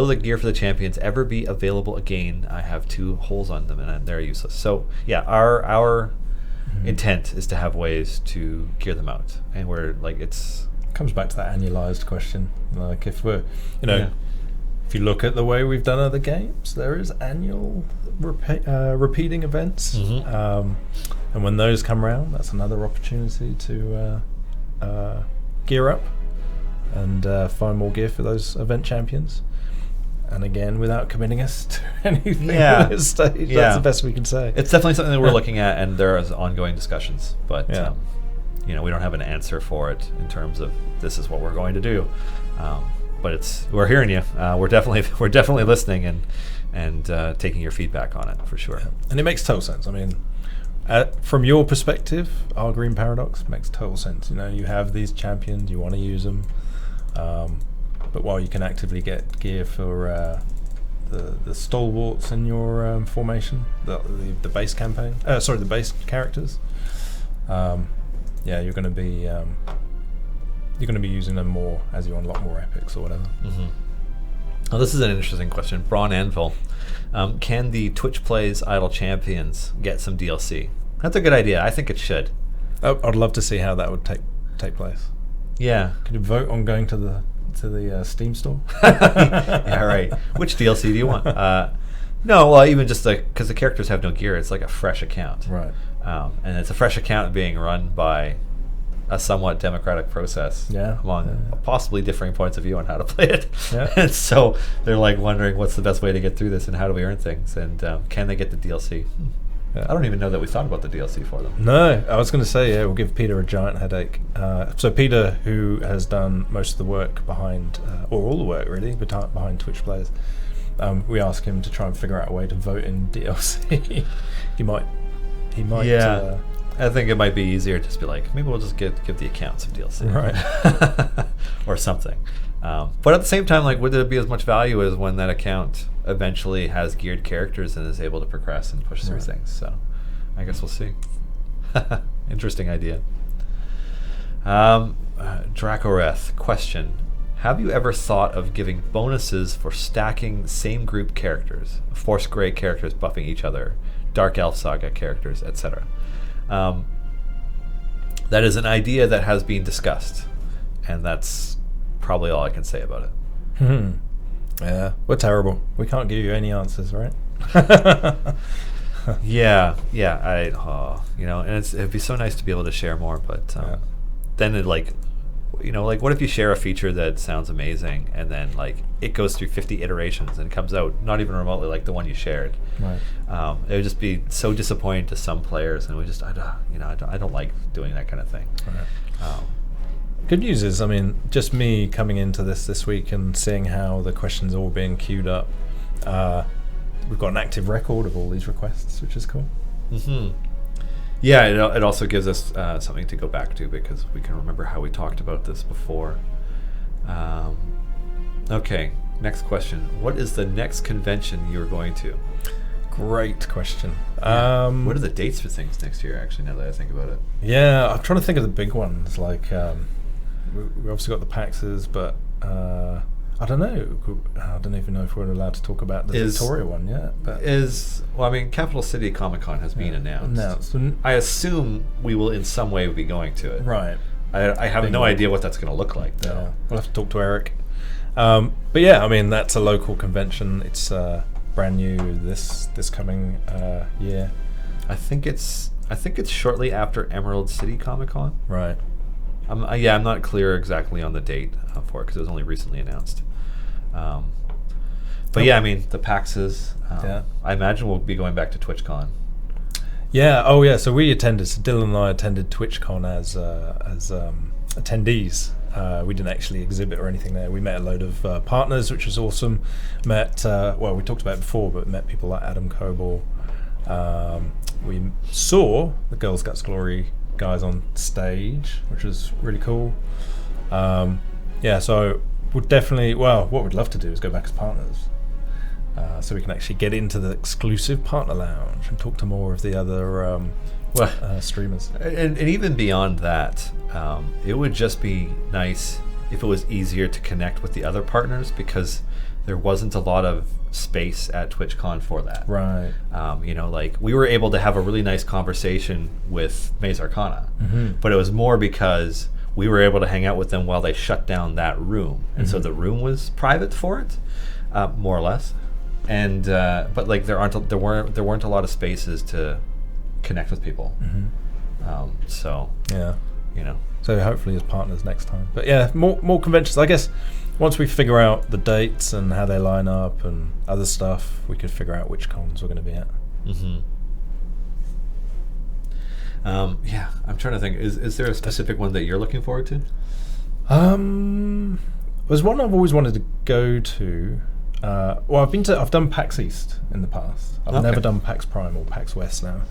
the gear for the champions ever be available again? I have 2 holes on them and they're useless. So yeah, our intent is to have ways to gear them out, and we're like, it's comes back to that annualized question. Like if we're, if you look at the way we've done other games, there is annual repeating events, and when those come around, that's another opportunity to gear up and find more gear for those event champions. And again, without committing us to anything at this stage, that's the best we can say. It's definitely something that we're looking at, and there is ongoing discussions, but we don't have an answer for it in terms of this is what we're going to do. But we're hearing you. We're definitely listening and taking your feedback on it for sure. Yeah. And it makes total sense. I mean, from your perspective, our Green Paradox makes total sense. You have these champions, you want to use them, but while you can actively get gear for the stalwarts in your formation, the base campaign, the base characters, you're going to be using them more as you unlock more epics or whatever. Well, this is an interesting question. Braun Anvil, can the Twitch Plays Idle Champions get some DLC? That's a good idea. I think it should. I'd love to see how that would take place. Yeah. Could you vote on going to the Steam store? Yeah, right. Which DLC do you want? No, well, even just because the characters have no gear, it's like a fresh account. Right. And it's a fresh account being run by a somewhat democratic process among possibly differing points of view on how to play it. Yeah. And so they're like wondering what's the best way to get through this and how do we earn things, and can they get the DLC? Yeah. I don't even know that we thought about the DLC for them. No, I was going to say, we'll give Peter a giant headache. So Peter, who has done most of the work behind, or all the work really, behind Twitch Plays, we asked him to try and figure out a way to vote in DLC. He might I think it might be easier to just be like, maybe we'll just give the account some DLC. Right. Or something. But at the same time, like, would there be as much value as when that account eventually has geared characters and is able to progress and push through things? So I guess we'll see. Interesting idea. Dracoreth, question. Have you ever thought of giving bonuses for stacking same group characters, Force Grey characters buffing each other, Dark Elf Saga characters, etc.? That is an idea that has been discussed, and that's probably all I can say about it. Yeah, we're terrible. We can't give you any answers, right? Yeah, and it'd be so nice to be able to share more, but then it what if you share a feature that sounds amazing and then like it goes through 50 iterations and comes out not even remotely like the one you shared? Right. It would just be so disappointing to some players, and I don't like doing that kind of thing. Right. Good news is, I mean, just me coming into this week and seeing how the questions are all being queued up. We've got an active record of all these requests, which is cool. Mm-hmm. Yeah, it also gives us something to go back to because we can remember how we talked about this before. Okay, next question. What is the next convention you're going to? Great question. Yeah. What are the dates for things next year, actually, now that I think about it? Yeah, I'm trying to think of the big ones. Like, we obviously got the PAXs, but I don't know. I don't even know if we're allowed to talk about the Victoria one yet. But Capital City Comic Con has been announced. I assume we will in some way be going to it. Right. I have no idea what that's going to look like, though. Yeah. We'll have to talk to Eric. But yeah, I mean, that's a local convention. It's brand new this coming year. I think it's shortly after Emerald City Comic Con. Right. I'm not clear exactly on the date for it because it was only recently announced. But yeah, I mean, the PAXs. I imagine we'll be going back to TwitchCon. Yeah. Oh, yeah. So we attended. So Dylan and I attended TwitchCon as attendees. We didn't actually exhibit or anything there. We met a load of partners, which was awesome. Met we talked about it before, but met people like Adam Coble. We saw the Girls Guts Glory guys on stage, which was really cool. So we'd definitely, what we'd love to do is go back as partners, so we can actually get into the exclusive partner lounge and talk to more of the other streamers. And even beyond that, it would just be nice if it was easier to connect with the other partners, because there wasn't a lot of space at TwitchCon for that. Right. We were able to have a really nice conversation with Maze Arcana, but it was more because we were able to hang out with them while they shut down that room, and so the room was private for it, more or less. And but like there weren't a lot of spaces to connect with people. So yeah, So hopefully as partners next time. But yeah, more conventions. I guess once we figure out the dates and how they line up and other stuff, we could figure out which cons we're going to be at. I'm trying to think. Is there a specific one that you're looking forward to? There's one I've always wanted to go to. I've done PAX East in the past. I've never done PAX Prime or PAX West now.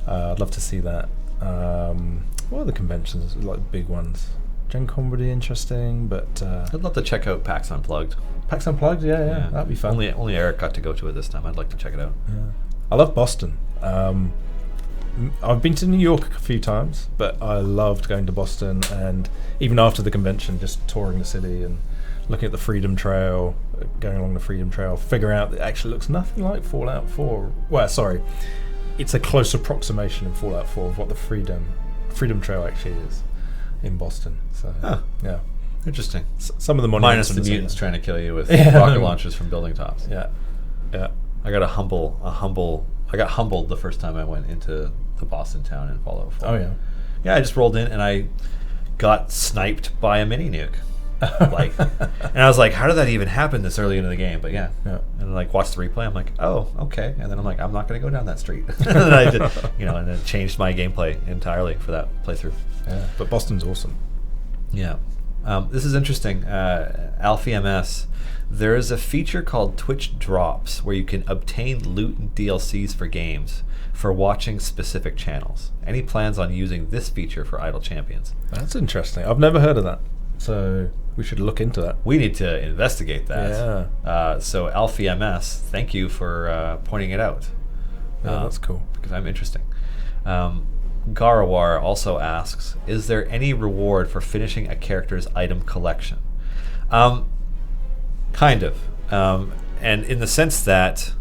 I'd love to see that. What are the conventions, like big ones? Gen Con would be interesting, but I'd love to check out PAX Unplugged. PAX Unplugged, yeah, that'd be fun. Only Eric got to go to it this time. I'd like to check it out. Yeah. I love Boston. I've been to New York a few times, but I loved going to Boston, and even after the convention, just touring the city and looking at the Freedom Trail, going along the Freedom Trail, figuring out that it actually looks nothing like Fallout 4. Well, sorry, it's a close approximation in Fallout 4 of what the Freedom Trail actually is in Boston. So yeah, interesting. Some of the monuments, minus the mutants trying to kill you with rocket launchers from building tops. Yeah. I got I got humbled the first time I went into the Boston town in Fallout 4. Oh yeah. Yeah, I just rolled in and I got sniped by a mini nuke. And I was like, how did that even happen this early into the game? But yeah. And watched the replay. I'm like, oh, okay. And then I'm like, I'm not going to go down that street. And then I did, and it changed my gameplay entirely for that playthrough. Yeah. But Boston's awesome. Yeah. This is interesting. Alfie MS. There is a feature called Twitch Drops where you can obtain loot and DLCs for games for watching specific channels. Any plans on using this feature for Idle Champions? That's interesting. I've never heard of that, so we should look into that. We need to investigate that. Yeah. So Alfie MS, thank you for pointing it out. Yeah, that's cool. Because I'm interesting. Garawar also asks, is there any reward for finishing a character's item collection? Kind of. And in the sense that,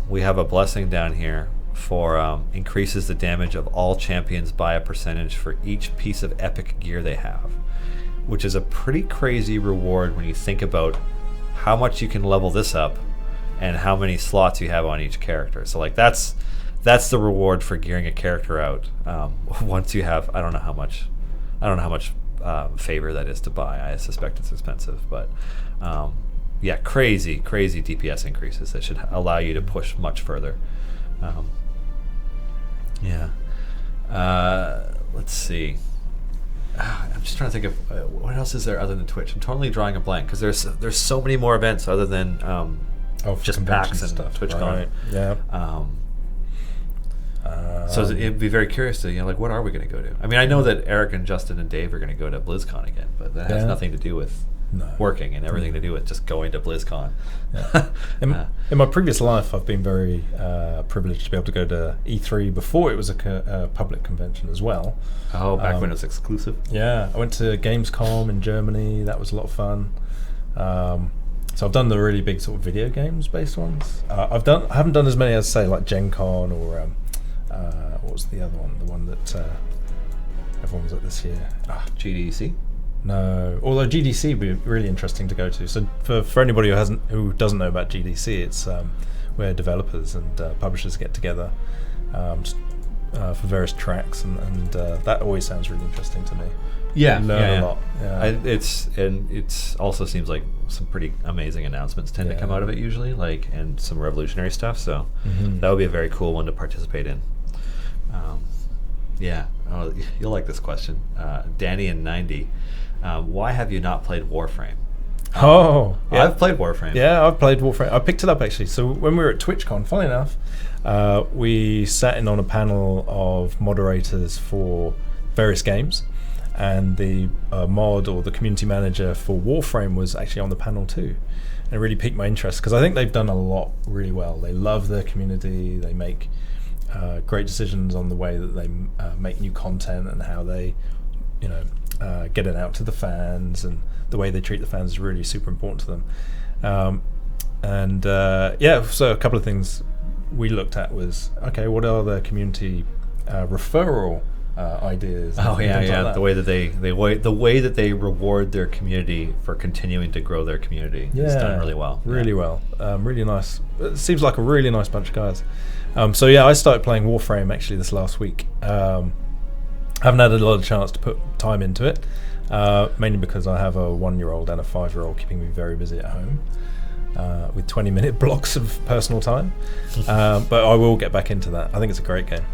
we have a blessing down here for increases the damage of all champions by a percentage for each piece of epic gear they have, which is a pretty crazy reward when you think about how much you can level this up and how many slots you have on each character. So like that's the reward for gearing a character out. Once you have, I don't know how much favor that is to buy. I suspect it's expensive, but yeah, crazy DPS increases that should allow you to push much further. Yeah. Let's see. I'm just trying to think of what else is there other than Twitch. I'm totally drawing a blank because there's so many more events other than just PAX and stuff. TwitchCon. Right. Yeah. So it'd be very curious to what are we going to go to? I mean, I know that Eric and Justin and Dave are going to go to BlizzCon again, but that has nothing to do with working and everything to do with just going to BlizzCon. Yeah. In my previous life, I've been very privileged to be able to go to E3 before it was a public convention as well. Oh, back when it was exclusive? Yeah, I went to Gamescom in Germany. That was a lot of fun. So I've done the really big sort of video games based ones. I haven't done as many as say like Gen Con or what was the other one? The one that everyone was at this year. GDC? No, although GDC would be really interesting to go to. So for anybody who doesn't know about GDC, it's where developers and publishers get together for various tracks, and that always sounds really interesting to me. Yeah, learn a lot. Yeah. It's also seems like some pretty amazing announcements tend to come out of it usually, and some revolutionary stuff. So that would be a very cool one to participate in. Oh, you'll like this question, Danny in 90. Why have you not played Warframe? I've played Warframe. Yeah, I've played Warframe. I picked it up actually. So when we were at TwitchCon, funny enough, we sat in on a panel of moderators for various games, and the mod or the community manager for Warframe was actually on the panel too. And it really piqued my interest because I think they've done a lot really well. They love their community. They make great decisions on the way that they make new content and how they, get it out to the fans, and the way they treat the fans is really super important to them. So a couple of things we looked at was, okay, what are the community referral ideas? Like the way that they reward their community for continuing to grow their community is done really well. Really nice. It seems like a really nice bunch of guys. I started playing Warframe actually this last week. Haven't had a lot of chance to put time into it, mainly because I have a 1-year-old and a 5-year-old keeping me very busy at home with 20-minute blocks of personal time. But I will get back into that. I think it's a great game.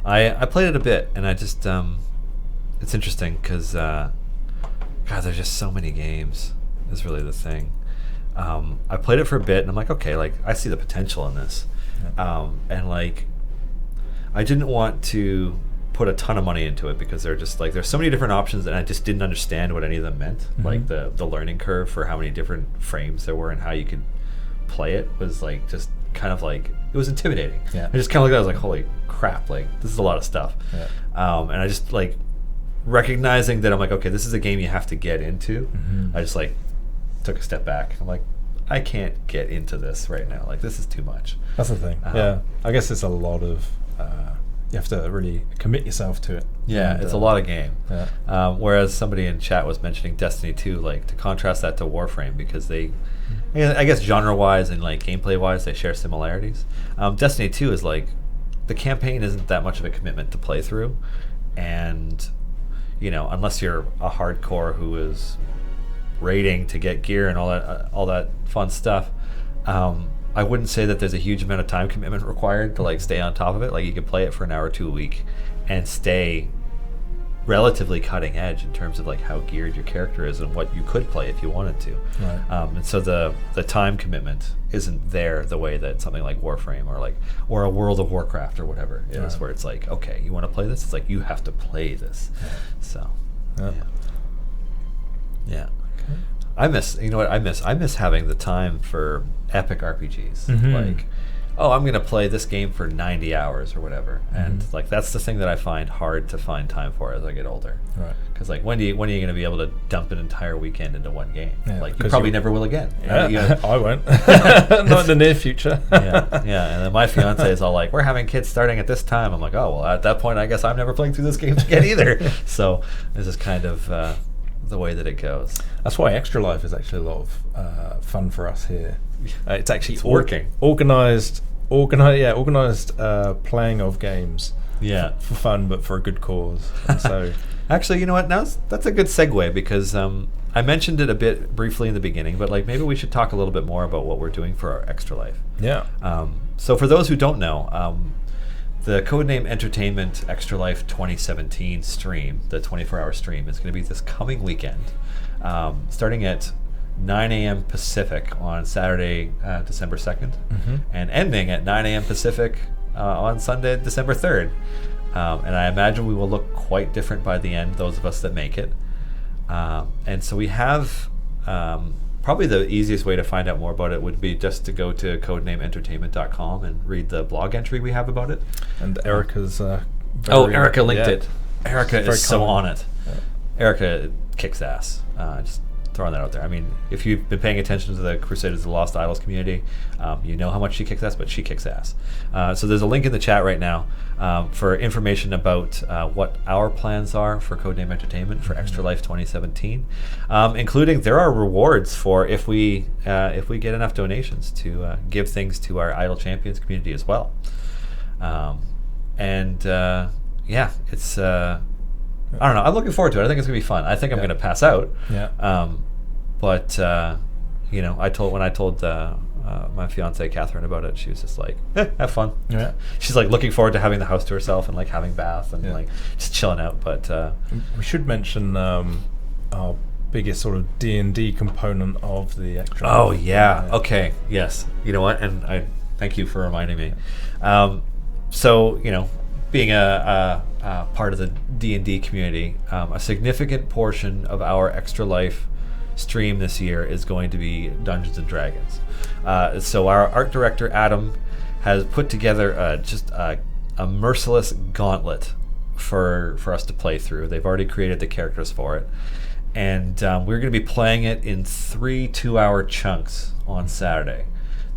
I played it a bit, and I just it's interesting because there's just so many games is really the thing. I played it for a bit, and I'm like, okay, I see the potential in this. I didn't want to put a ton of money into it because they're just there's so many different options, and I just didn't understand what any of them meant. The learning curve for how many different frames there were and how you could play it was just kind of it was intimidating. I just kind of looked at it, I was like, holy crap, this is a lot of stuff. And I just recognizing that I'm like, okay, this is a game you have to get into. I just took a step back. I'm like, I can't get into this right now. This is too much. That's the thing. I guess it's a lot of you have to really commit yourself to it. It's a lot of game. Whereas somebody in chat was mentioning Destiny 2, to contrast that to Warframe, because they, I guess genre-wise and gameplay-wise, they share similarities. Destiny 2 is the campaign isn't that much of a commitment to play through, and unless you're a hardcore who is raiding to get gear and all that fun stuff. I wouldn't say that there's a huge amount of time commitment required to stay on top of it. You could play it for an hour or two a week and stay relatively cutting edge in terms of like how geared your character is and what you could play if you wanted to. Right. And so the time commitment isn't there the way that something like Warframe or a World of Warcraft or whatever is, where it's like, okay, you want to play this? It's like you have to play this. Yeah. So Yeah. yeah. Okay. I miss having the time for epic RPGs. Mhm. Like, oh, I'm gonna play this game for 90 hours or whatever, and like that's the thing that I find hard to find time for as I get older. Right. Because like when are you gonna be able to dump an entire weekend into one game? Yeah, like you 'cause probably you- never will again. Yeah, I won't. Not in the near future. yeah. And then my fiance is all like, "We're having kids starting at this time." I'm like, "Oh well, at that point, I guess I'm never playing through this game again either." So this is kind of the way that it goes. That's why Extra Life is actually a lot of fun for us here. It's actually It's working. Organized playing of games. Yeah. For fun, but for a good cause. And so, Actually, you know what? That's a good segue because I mentioned it a bit briefly in the beginning, but like maybe we should talk a little bit more about what we're doing for our Extra Life. yeah. So for those who don't know, the Codename Entertainment Extra Life 2017 stream, the 24-hour stream, is going to be this coming weekend, starting at 9 a.m. Pacific on Saturday, December 2nd, and ending at 9 a.m. Pacific on Sunday, December 3rd. And I imagine we will look quite different by the end, those of us that make it. And so we have probably the easiest way to find out more about it would be just to go to codenameentertainment.com and read the blog entry we have about it. And Erica's. Erica linked it. Erica Very is so common. on it. Yeah. Erica kicks ass. Just throwing that out there. I mean, if you've been paying attention to the Crusaders of the Lost Idols community, you know how much she kicks ass, but she kicks ass. So there's a link in the chat right now for information about what our plans are for Codename Entertainment for Extra Life 2017, including there are rewards for if we get enough donations to give things to our Idol Champions community as well. It's I don't know. I'm looking forward to it. I think it's gonna be fun. I think I'm gonna pass out. Yeah. But I told my fiance Catherine about it. She was just like, "Have fun." Yeah. She's like looking forward to having the house to herself and like having bath and Yeah. like just chilling out. But We should mention our biggest sort of D&D component of the Extra oh Life. yeah, okay, yes. You know what? And I thank you for reminding me. So being a part of the D&D community, a significant portion of our Extra Life stream this year is going to be Dungeons and Dragons. So our art director Adam has put together just a merciless gauntlet for us to play through. They've already created the characters for it, and we're going to be playing it in 3 2-hour chunks on Saturday.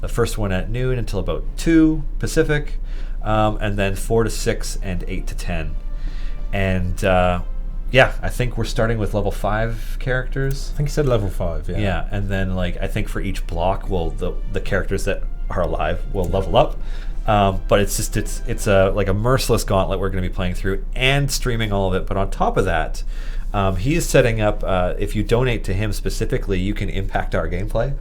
The first one at noon until about 2 Pacific, and then 4 to 6 and 8 to 10. And I think we're starting with level 5 characters. I think he said level 5, yeah. Yeah, and then I think for each block, the characters that are alive will level up. But it's a merciless gauntlet we're going to be playing through and streaming all of it. But on top of that, he is setting up. If you donate to him specifically, you can impact our gameplay.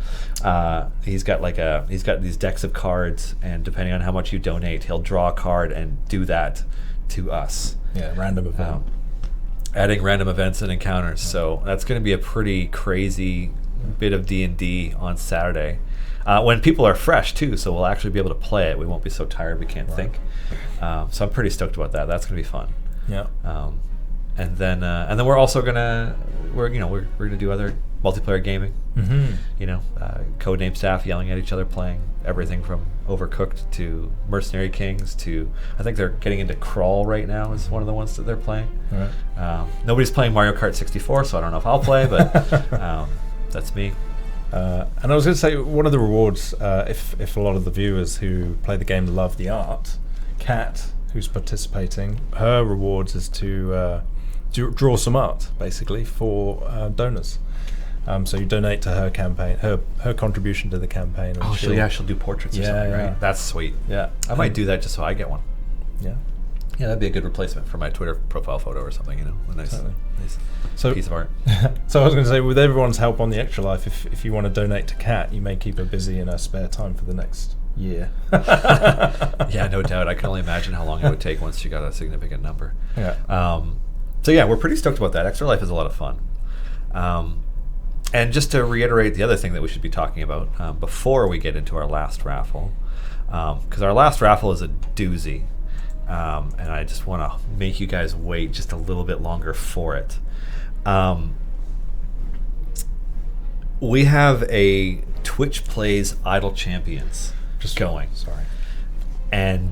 He's got these decks of cards, and depending on how much you donate, he'll draw a card and do that to us. Yeah, random event. Adding random events and encounters. So that's going to be a pretty crazy bit of D&D on Saturday. When people are fresh too, so we'll actually be able to play it. We won't be so tired we can't think. So I'm pretty stoked about that. That's going to be fun. Yeah. And then we're also gonna we're gonna do other multiplayer gaming. Codename staff yelling at each other, playing everything from Overcooked to Mercenary Kings to I think they're getting into Crawl right now is one of the ones that they're playing. Right. Nobody's playing Mario Kart 64, so I don't know if I'll play, but that's me. And I was going to say, one of the rewards, if a lot of the viewers who play the game love the art, Kat, who's participating, her rewards is to draw some art, basically, for donors. So you donate to her campaign, her contribution to the campaign. And She'll do portraits or something, right? That's sweet. Yeah. I might do that just so I get one. Yeah. Yeah, that'd be a good replacement for my Twitter profile photo or something, a nice piece of art. So I was going to say, with everyone's help on the Extra Life, if you want to donate to Kat, you may keep her busy in her spare time for the next year. Yeah, no doubt. I can only imagine how long it would take once she got a significant number. Yeah. So yeah, we're pretty stoked about that. Extra Life is a lot of fun. And just to reiterate the other thing that we should be talking about before we get into our last raffle, because our last raffle is a doozy, and I just want to make you guys wait just a little bit longer for it. We have a Twitch Plays Idle Champions going. Sorry. And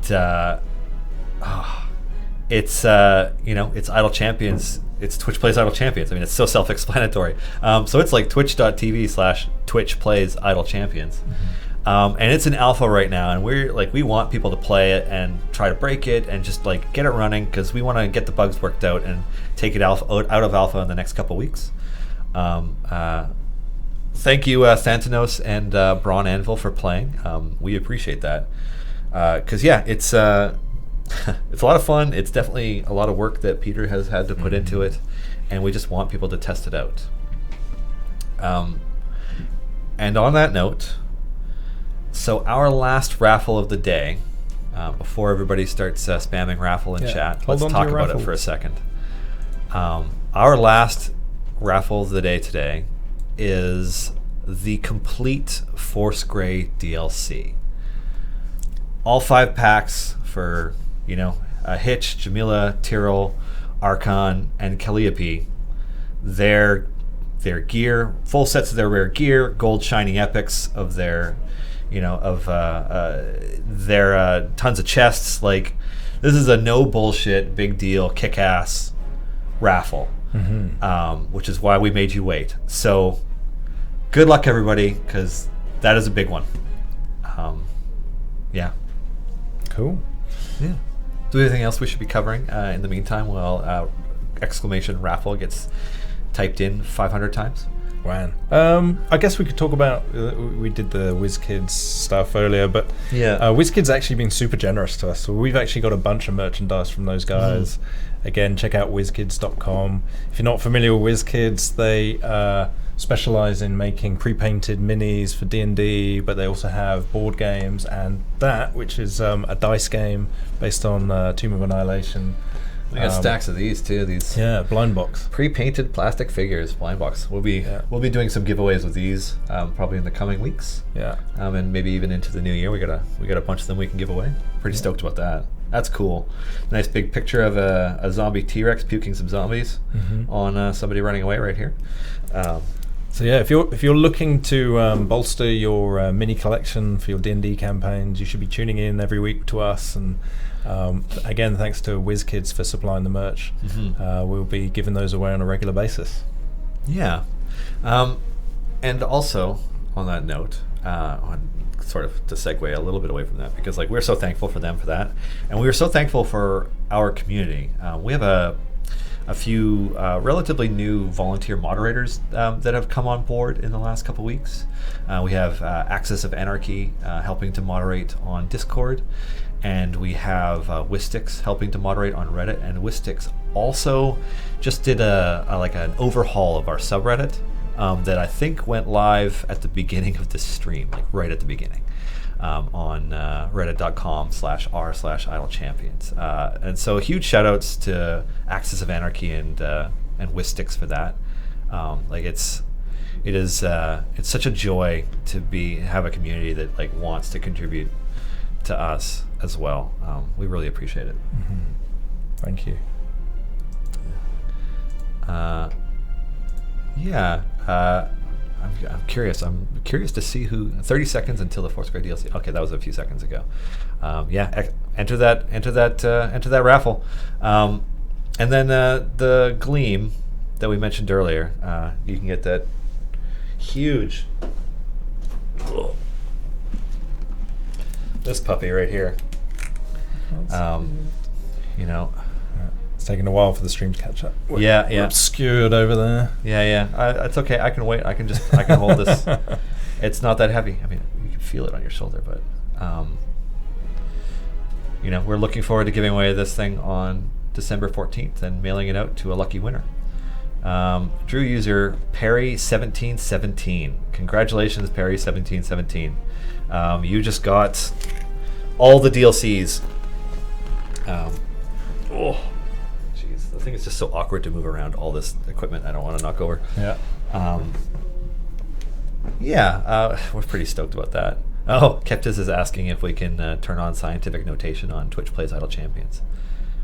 it's it's Idle Champions. It's Twitch Plays Idle Champions. I mean, it's so self-explanatory. So it's like twitch.tv/Twitch Plays Idle Champions. And it's in alpha right now, and we want people to play it and try to break it and just like get it running, because we want to get the bugs worked out and take it out of alpha in the next couple weeks. Thank you, Thantanos and Braun Anvil, for playing. We appreciate that, because it's it's a lot of fun. It's definitely a lot of work that Peter has had to put into it, and we just want people to test it out. And on that note, so our last raffle of the day, before everybody starts spamming raffle in chat, let's talk about it for a second. Our last raffle of the day today is the complete Force Grey DLC. All 5 packs for, Hitch, Jamila, Tyrrell, Archon, and Calliope. Their gear, full sets of their rare gear, gold shiny epics of their, their tons of chests. Like, this is a no bullshit, big deal, kick-ass raffle, which is why we made you wait. So, good luck, everybody, because that is a big one. Yeah. Cool. Yeah. Do we have anything else we should be covering in the meantime while exclamation raffle gets typed in 500 times? Man. I guess we could talk about, we did the WizKids stuff earlier, but WizKids actually been super generous to us. So we've actually got a bunch of merchandise from those guys. Again, check out WizKids.com. If you're not familiar with WizKids, they specialize in making pre-painted minis for D&D, but they also have board games and that, which is a dice game based on Tomb of Annihilation. We got stacks of these too. These blind box pre-painted plastic figures, blind box. We'll be doing some giveaways with these probably in the coming weeks. And maybe even into the new year. We got a bunch of them we can give away. Pretty stoked about that. That's cool. Nice big picture of a zombie T-Rex puking some zombies on somebody running away right here. So yeah, if you're looking to bolster your mini collection for your D&D campaigns, you should be tuning in every week to us. And again, thanks to WizKids for supplying the merch. We'll be giving those away on a regular basis. Yeah, and also on that note, sort of to segue a little bit away from that, because like we're so thankful for them for that, and we are so thankful for our community. We have a few relatively new volunteer moderators that have come on board in the last couple weeks. We have Axis of Anarchy helping to moderate on Discord, and we have Wistix helping to moderate on Reddit. And Wistix also just did an overhaul of our subreddit that I think went live at the beginning of this stream, like right at the beginning. On reddit.com/r/idlechampions. And so huge shout outs to Axis of Anarchy and Wistix for that. It's such a joy to have a community that like wants to contribute to us as well. We really appreciate it. Thank you. I'm curious. I'm curious to see who. 30 seconds until the Force Grey DLC. Okay, that was a few seconds ago. Enter that raffle, and then the Gleam that we mentioned earlier. You can get that huge. This puppy right here. It's taking a while for the stream to catch up. We're obscured over there. It's okay. I can wait. I can hold this. It's not that heavy. I mean, you can feel it on your shoulder, but we're looking forward to giving away this thing on December 14th and mailing it out to a lucky winner. Drew user Perry1717. Congratulations, Perry1717. You just got all the DLCs. think it's just so awkward to move around all this equipment I don't want to knock over. Yeah. We're pretty stoked about that. Oh, Keptis is asking if we can turn on scientific notation on Twitch Plays Idle Champions.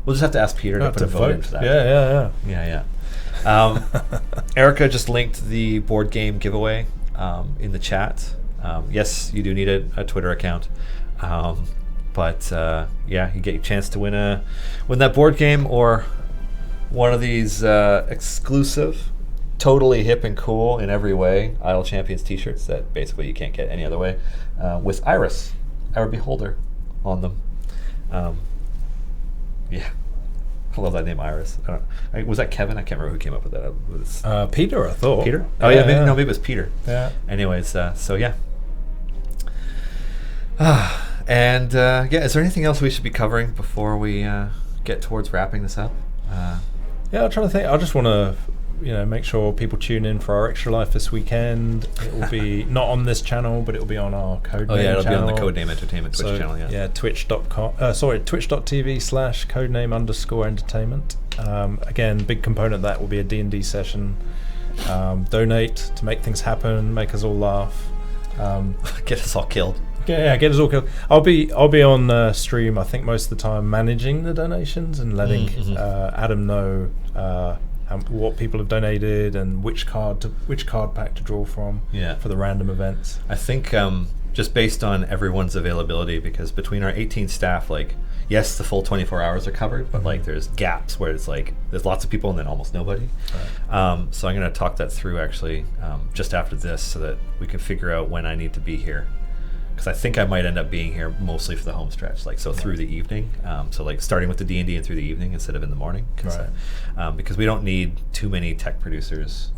We'll just have to ask Peter to put a vote in for that. Yeah. Erica just linked the board game giveaway in the chat. Yes, you do need a Twitter account. But you get a chance to win that board game or one of these exclusive, totally hip and cool in every way Idle Champions t-shirts that basically you can't get any other way, with Iris, our beholder, on them. I love that name, Iris. Was that Kevin? I can't remember who came up with that. It was Peter, I thought. Peter? Oh yeah, maybe it was Peter. Yeah. Anyways, so yeah. And is there anything else we should be covering before we get towards wrapping this up? I'm trying to think. I just want to, make sure people tune in for our Extra Life this weekend. It will be not on this channel, but it will be on our Codename channel. It'll be on the Codename Entertainment Twitch channel. twitch.tv/codename_entertainment. Again, big component of that will be a D&D session. Donate to make things happen, make us all laugh. Get us all killed. Yeah, get us all killed. I'll be on stream. I think most of the time managing the donations and letting Adam know what people have donated and which card pack to draw from for the random events. I think just based on everyone's availability, because between our 18 staff, yes, the full 24 hours are covered, but there's gaps where it's there's lots of people and then almost nobody. Right. So I'm going to talk that through actually just after this so that we can figure out when I need to be here. Because I think I might end up being here mostly for the home stretch, through the evening. Starting with the D&D and through the evening instead of in the morning. Because we don't need too many tech producers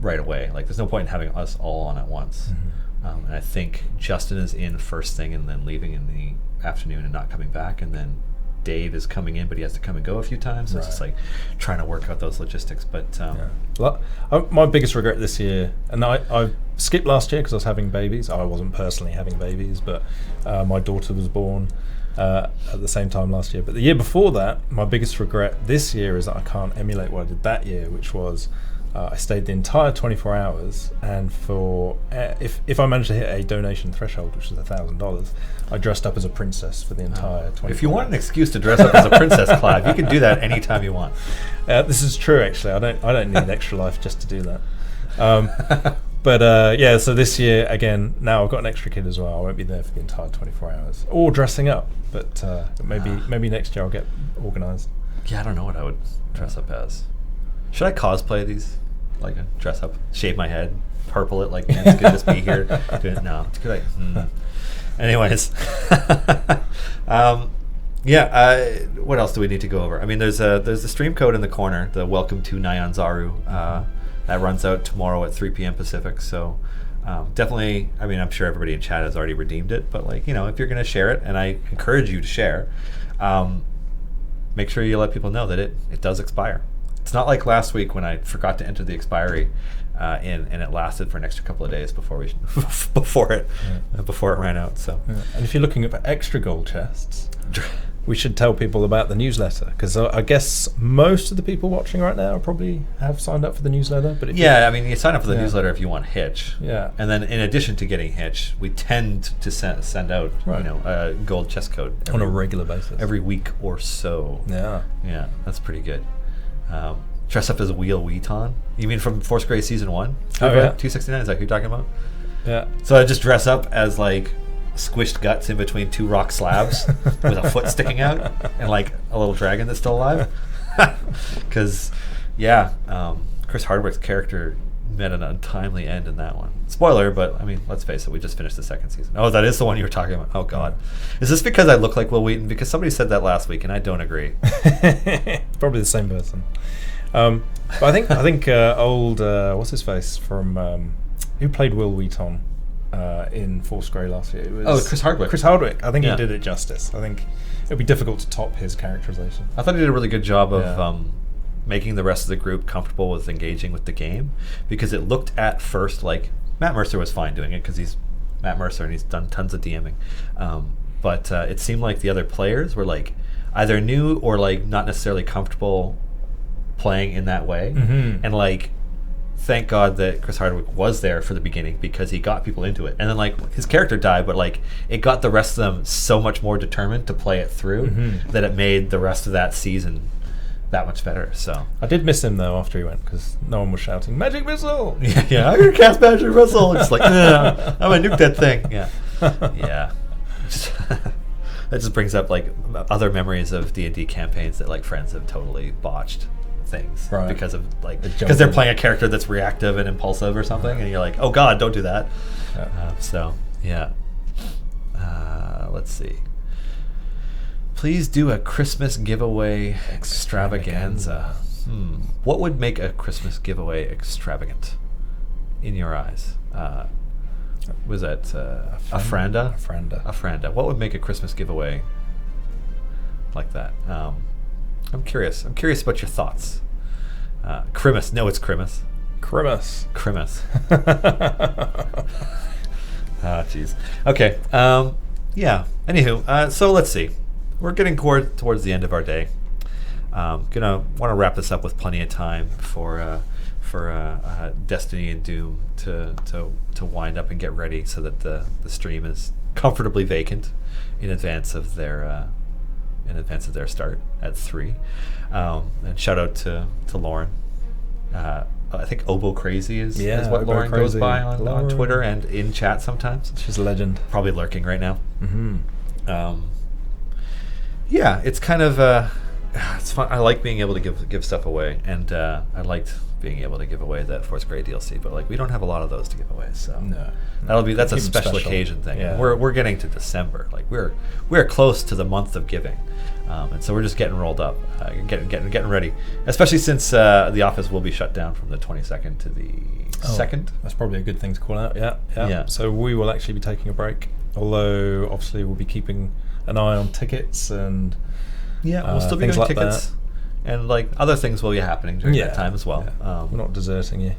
right away. There's no point in having us all on at once. And I think Justin is in first thing and then leaving in the afternoon and not coming back. And then Dave is coming in, but he has to come and go a few times. So it's just trying to work out those logistics. But my biggest regret this year, and I skipped last year because I was having babies. I wasn't personally having babies, but my daughter was born at the same time last year. But the year before that, my biggest regret this year is that I can't emulate what I did that year, which was I stayed the entire 24 hours, and for if I managed to hit a donation threshold, which is $1,000, I dressed up as a princess for the entire 24 If you want hours. an excuse to dress up as a princess, Clive, you can do that anytime you want. This is true, actually. I don't need Extra Life just to do that. So this year, again, now I've got an extra kid as well. I won't be there for the entire 24 hours. Or dressing up, but maybe next year I'll get organised. Yeah, I don't know what I would dress up as. Should I cosplay these? Dress up, shave my head, purple it like Vince could just be here doing it. No, it's good. Anyways. What else do we need to go over? I mean, there's the stream code in the corner, the Welcome to Nyanzaru, that runs out tomorrow at 3 p.m. Pacific. So definitely, I mean, I'm sure everybody in chat has already redeemed it, but if you're going to share it, and I encourage you to share, make sure you let people know that it does expire. It's not like last week when I forgot to enter the expiry, and it lasted for an extra couple of days before it ran out. So, and if you're looking for extra gold chests, we should tell people about the newsletter, because I guess most of the people watching right now probably have signed up for the newsletter. But you sign up for the newsletter if you want Hitch. Yeah, and then in addition to getting Hitch, we tend to send out a gold chest code on a regular basis every week or so. Yeah, that's pretty good. Dress up as Wheel Weeton. You mean from Force Grey Season 1? 269, is that who you're talking about? Yeah. So I just dress up as squished guts in between two rock slabs with a foot sticking out and a little dragon that's still alive. Because, Chris Hardwick's character met an untimely end in that one. Spoiler, but I mean, let's face it, we just finished the second season. Oh, that is the one you were talking about. Oh God, is this because I look like Will Wheaton? Because somebody said that last week, and I don't agree. Probably the same person. But I think old what's his face from who played Will Wheaton in Force Grey last year? It was Chris Hardwick. Chris Hardwick. I think he did it justice. I think it would be difficult to top his characterization. I thought he did a really good job of making the rest of the group comfortable with engaging with the game, because it looked at first like Matt Mercer was fine doing it because he's Matt Mercer and he's done tons of DMing, but it seemed like the other players were like, either new or like not necessarily comfortable playing in that way. And like, thank God that Chris Hardwick was there for the beginning, because he got people into it. And then like his character died, but like it got the rest of them so much more determined to play it through that it made the rest of that season that much better. So I did miss him though after he went, because no one was shouting magic missile. yeah, I'm gonna cast magic missile. It's like, I'm gonna nuke that thing. Yeah. That just brings up like other memories of D&D campaigns that like friends have totally botched things because of like because they're playing a character that's reactive and impulsive or something, and you're like, oh god, don't do that. Let's see. Please do a Christmas giveaway extravaganza. What would make a Christmas giveaway extravagant in your eyes? Was that a franda? A franda. What would make a Christmas giveaway like that? I'm curious. I'm curious about your thoughts. Crimus. No, it's Crimus. Crimus. Ah, jeez. Okay. Yeah. Anywho, so let's see. We're getting towards the end of our day. Gonna want to wrap this up with plenty of time for Destiny and Doom to wind up and get ready, so that the stream is comfortably vacant in advance of their start at 3. And shout out to Lauren. I think Obo Crazy is what Obo Lauren Crazy goes by on Twitter and in chat sometimes. She's a legend. Probably lurking right now. Yeah, it's kind of it's fun. I like being able to give stuff away, and I liked being able to give away that Fourth Grade DLC. But like, we don't have a lot of those to give away, so that's a special occasion thing. Yeah. We're getting to December. Like we're close to the month of giving, and so we're just getting rolled up, getting ready. Especially since the office will be shut down from the 22nd to the 2nd. That's probably a good thing to call out. Yeah. So we will actually be taking a break, although obviously we'll be keeping an eye on tickets and we'll still be doing like tickets, and like other things will be happening during that time as well. Yeah. We're not deserting you,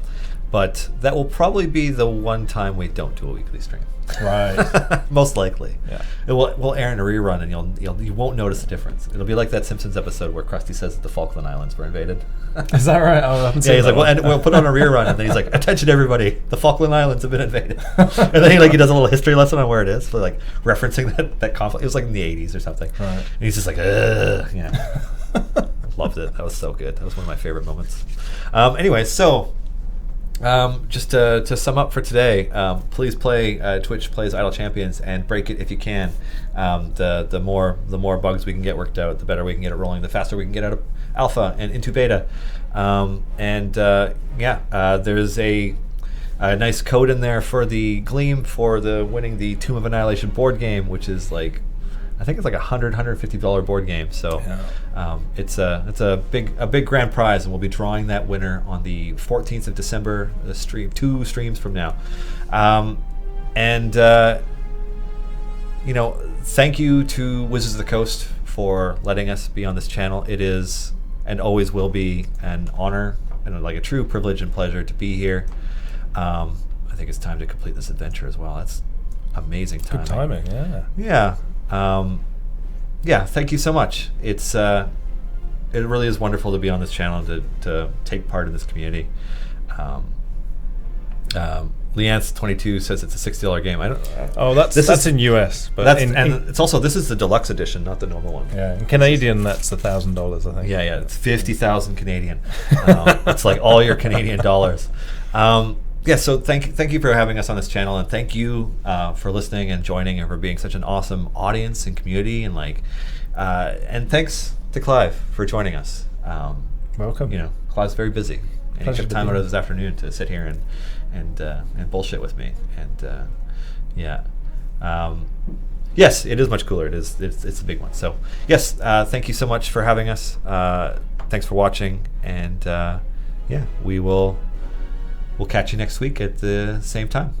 but that will probably be the one time we don't do a weekly stream. Right. Most likely. Yeah. We'll air in a rerun, and you won't notice the difference. It'll be like that Simpsons episode where Krusty says that the Falkland Islands were invaded. Is that right? I haven't seen he's that like, we'll put on a rerun, and then he's like, attention everybody, the Falkland Islands have been invaded. And then he does a little history lesson on where it is, for like referencing that conflict. It was like in the 80s or something. Right. And he's just like, yeah. Loved it. That was so good. That was one of my favorite moments. Anyway, so just to sum up for today, please play Twitch Plays Idle Champions and break it if you can. The more bugs we can get worked out, the better we can get it rolling, the faster we can get out of alpha and into beta. There's a nice code in there for the Gleam for the winning the Tomb of Annihilation board game, which is like, I think it's like $150 board game. So it's a big grand prize, and we'll be drawing that winner on the 14th of December. The stream, 2 streams from now. Thank you to Wizards of the Coast for letting us be on this channel. It is and always will be an honor and like a true privilege and pleasure to be here. I think it's time to complete this adventure as well. That's amazing timing. Good timing, yeah. Thank you so much. It really is wonderful to be on this channel and to take part in this community. Leanne22 says it's a $60 game. That's in US, but it's also, this is the deluxe edition, not the normal one. Yeah, in Canadian that's $1,000, I think. Yeah, it's 50,000 Canadian. It's like all your Canadian dollars. So thank you for having us on this channel, and thank you for listening and joining, and for being such an awesome audience and community, and and thanks to Clive for joining us. Welcome. Clive's very busy, and he took time out of his afternoon to sit here and bullshit with me, and yes, it is much cooler. It's a big one. So yes, thank you so much for having us. Thanks for watching, and we'll catch you next week at the same time.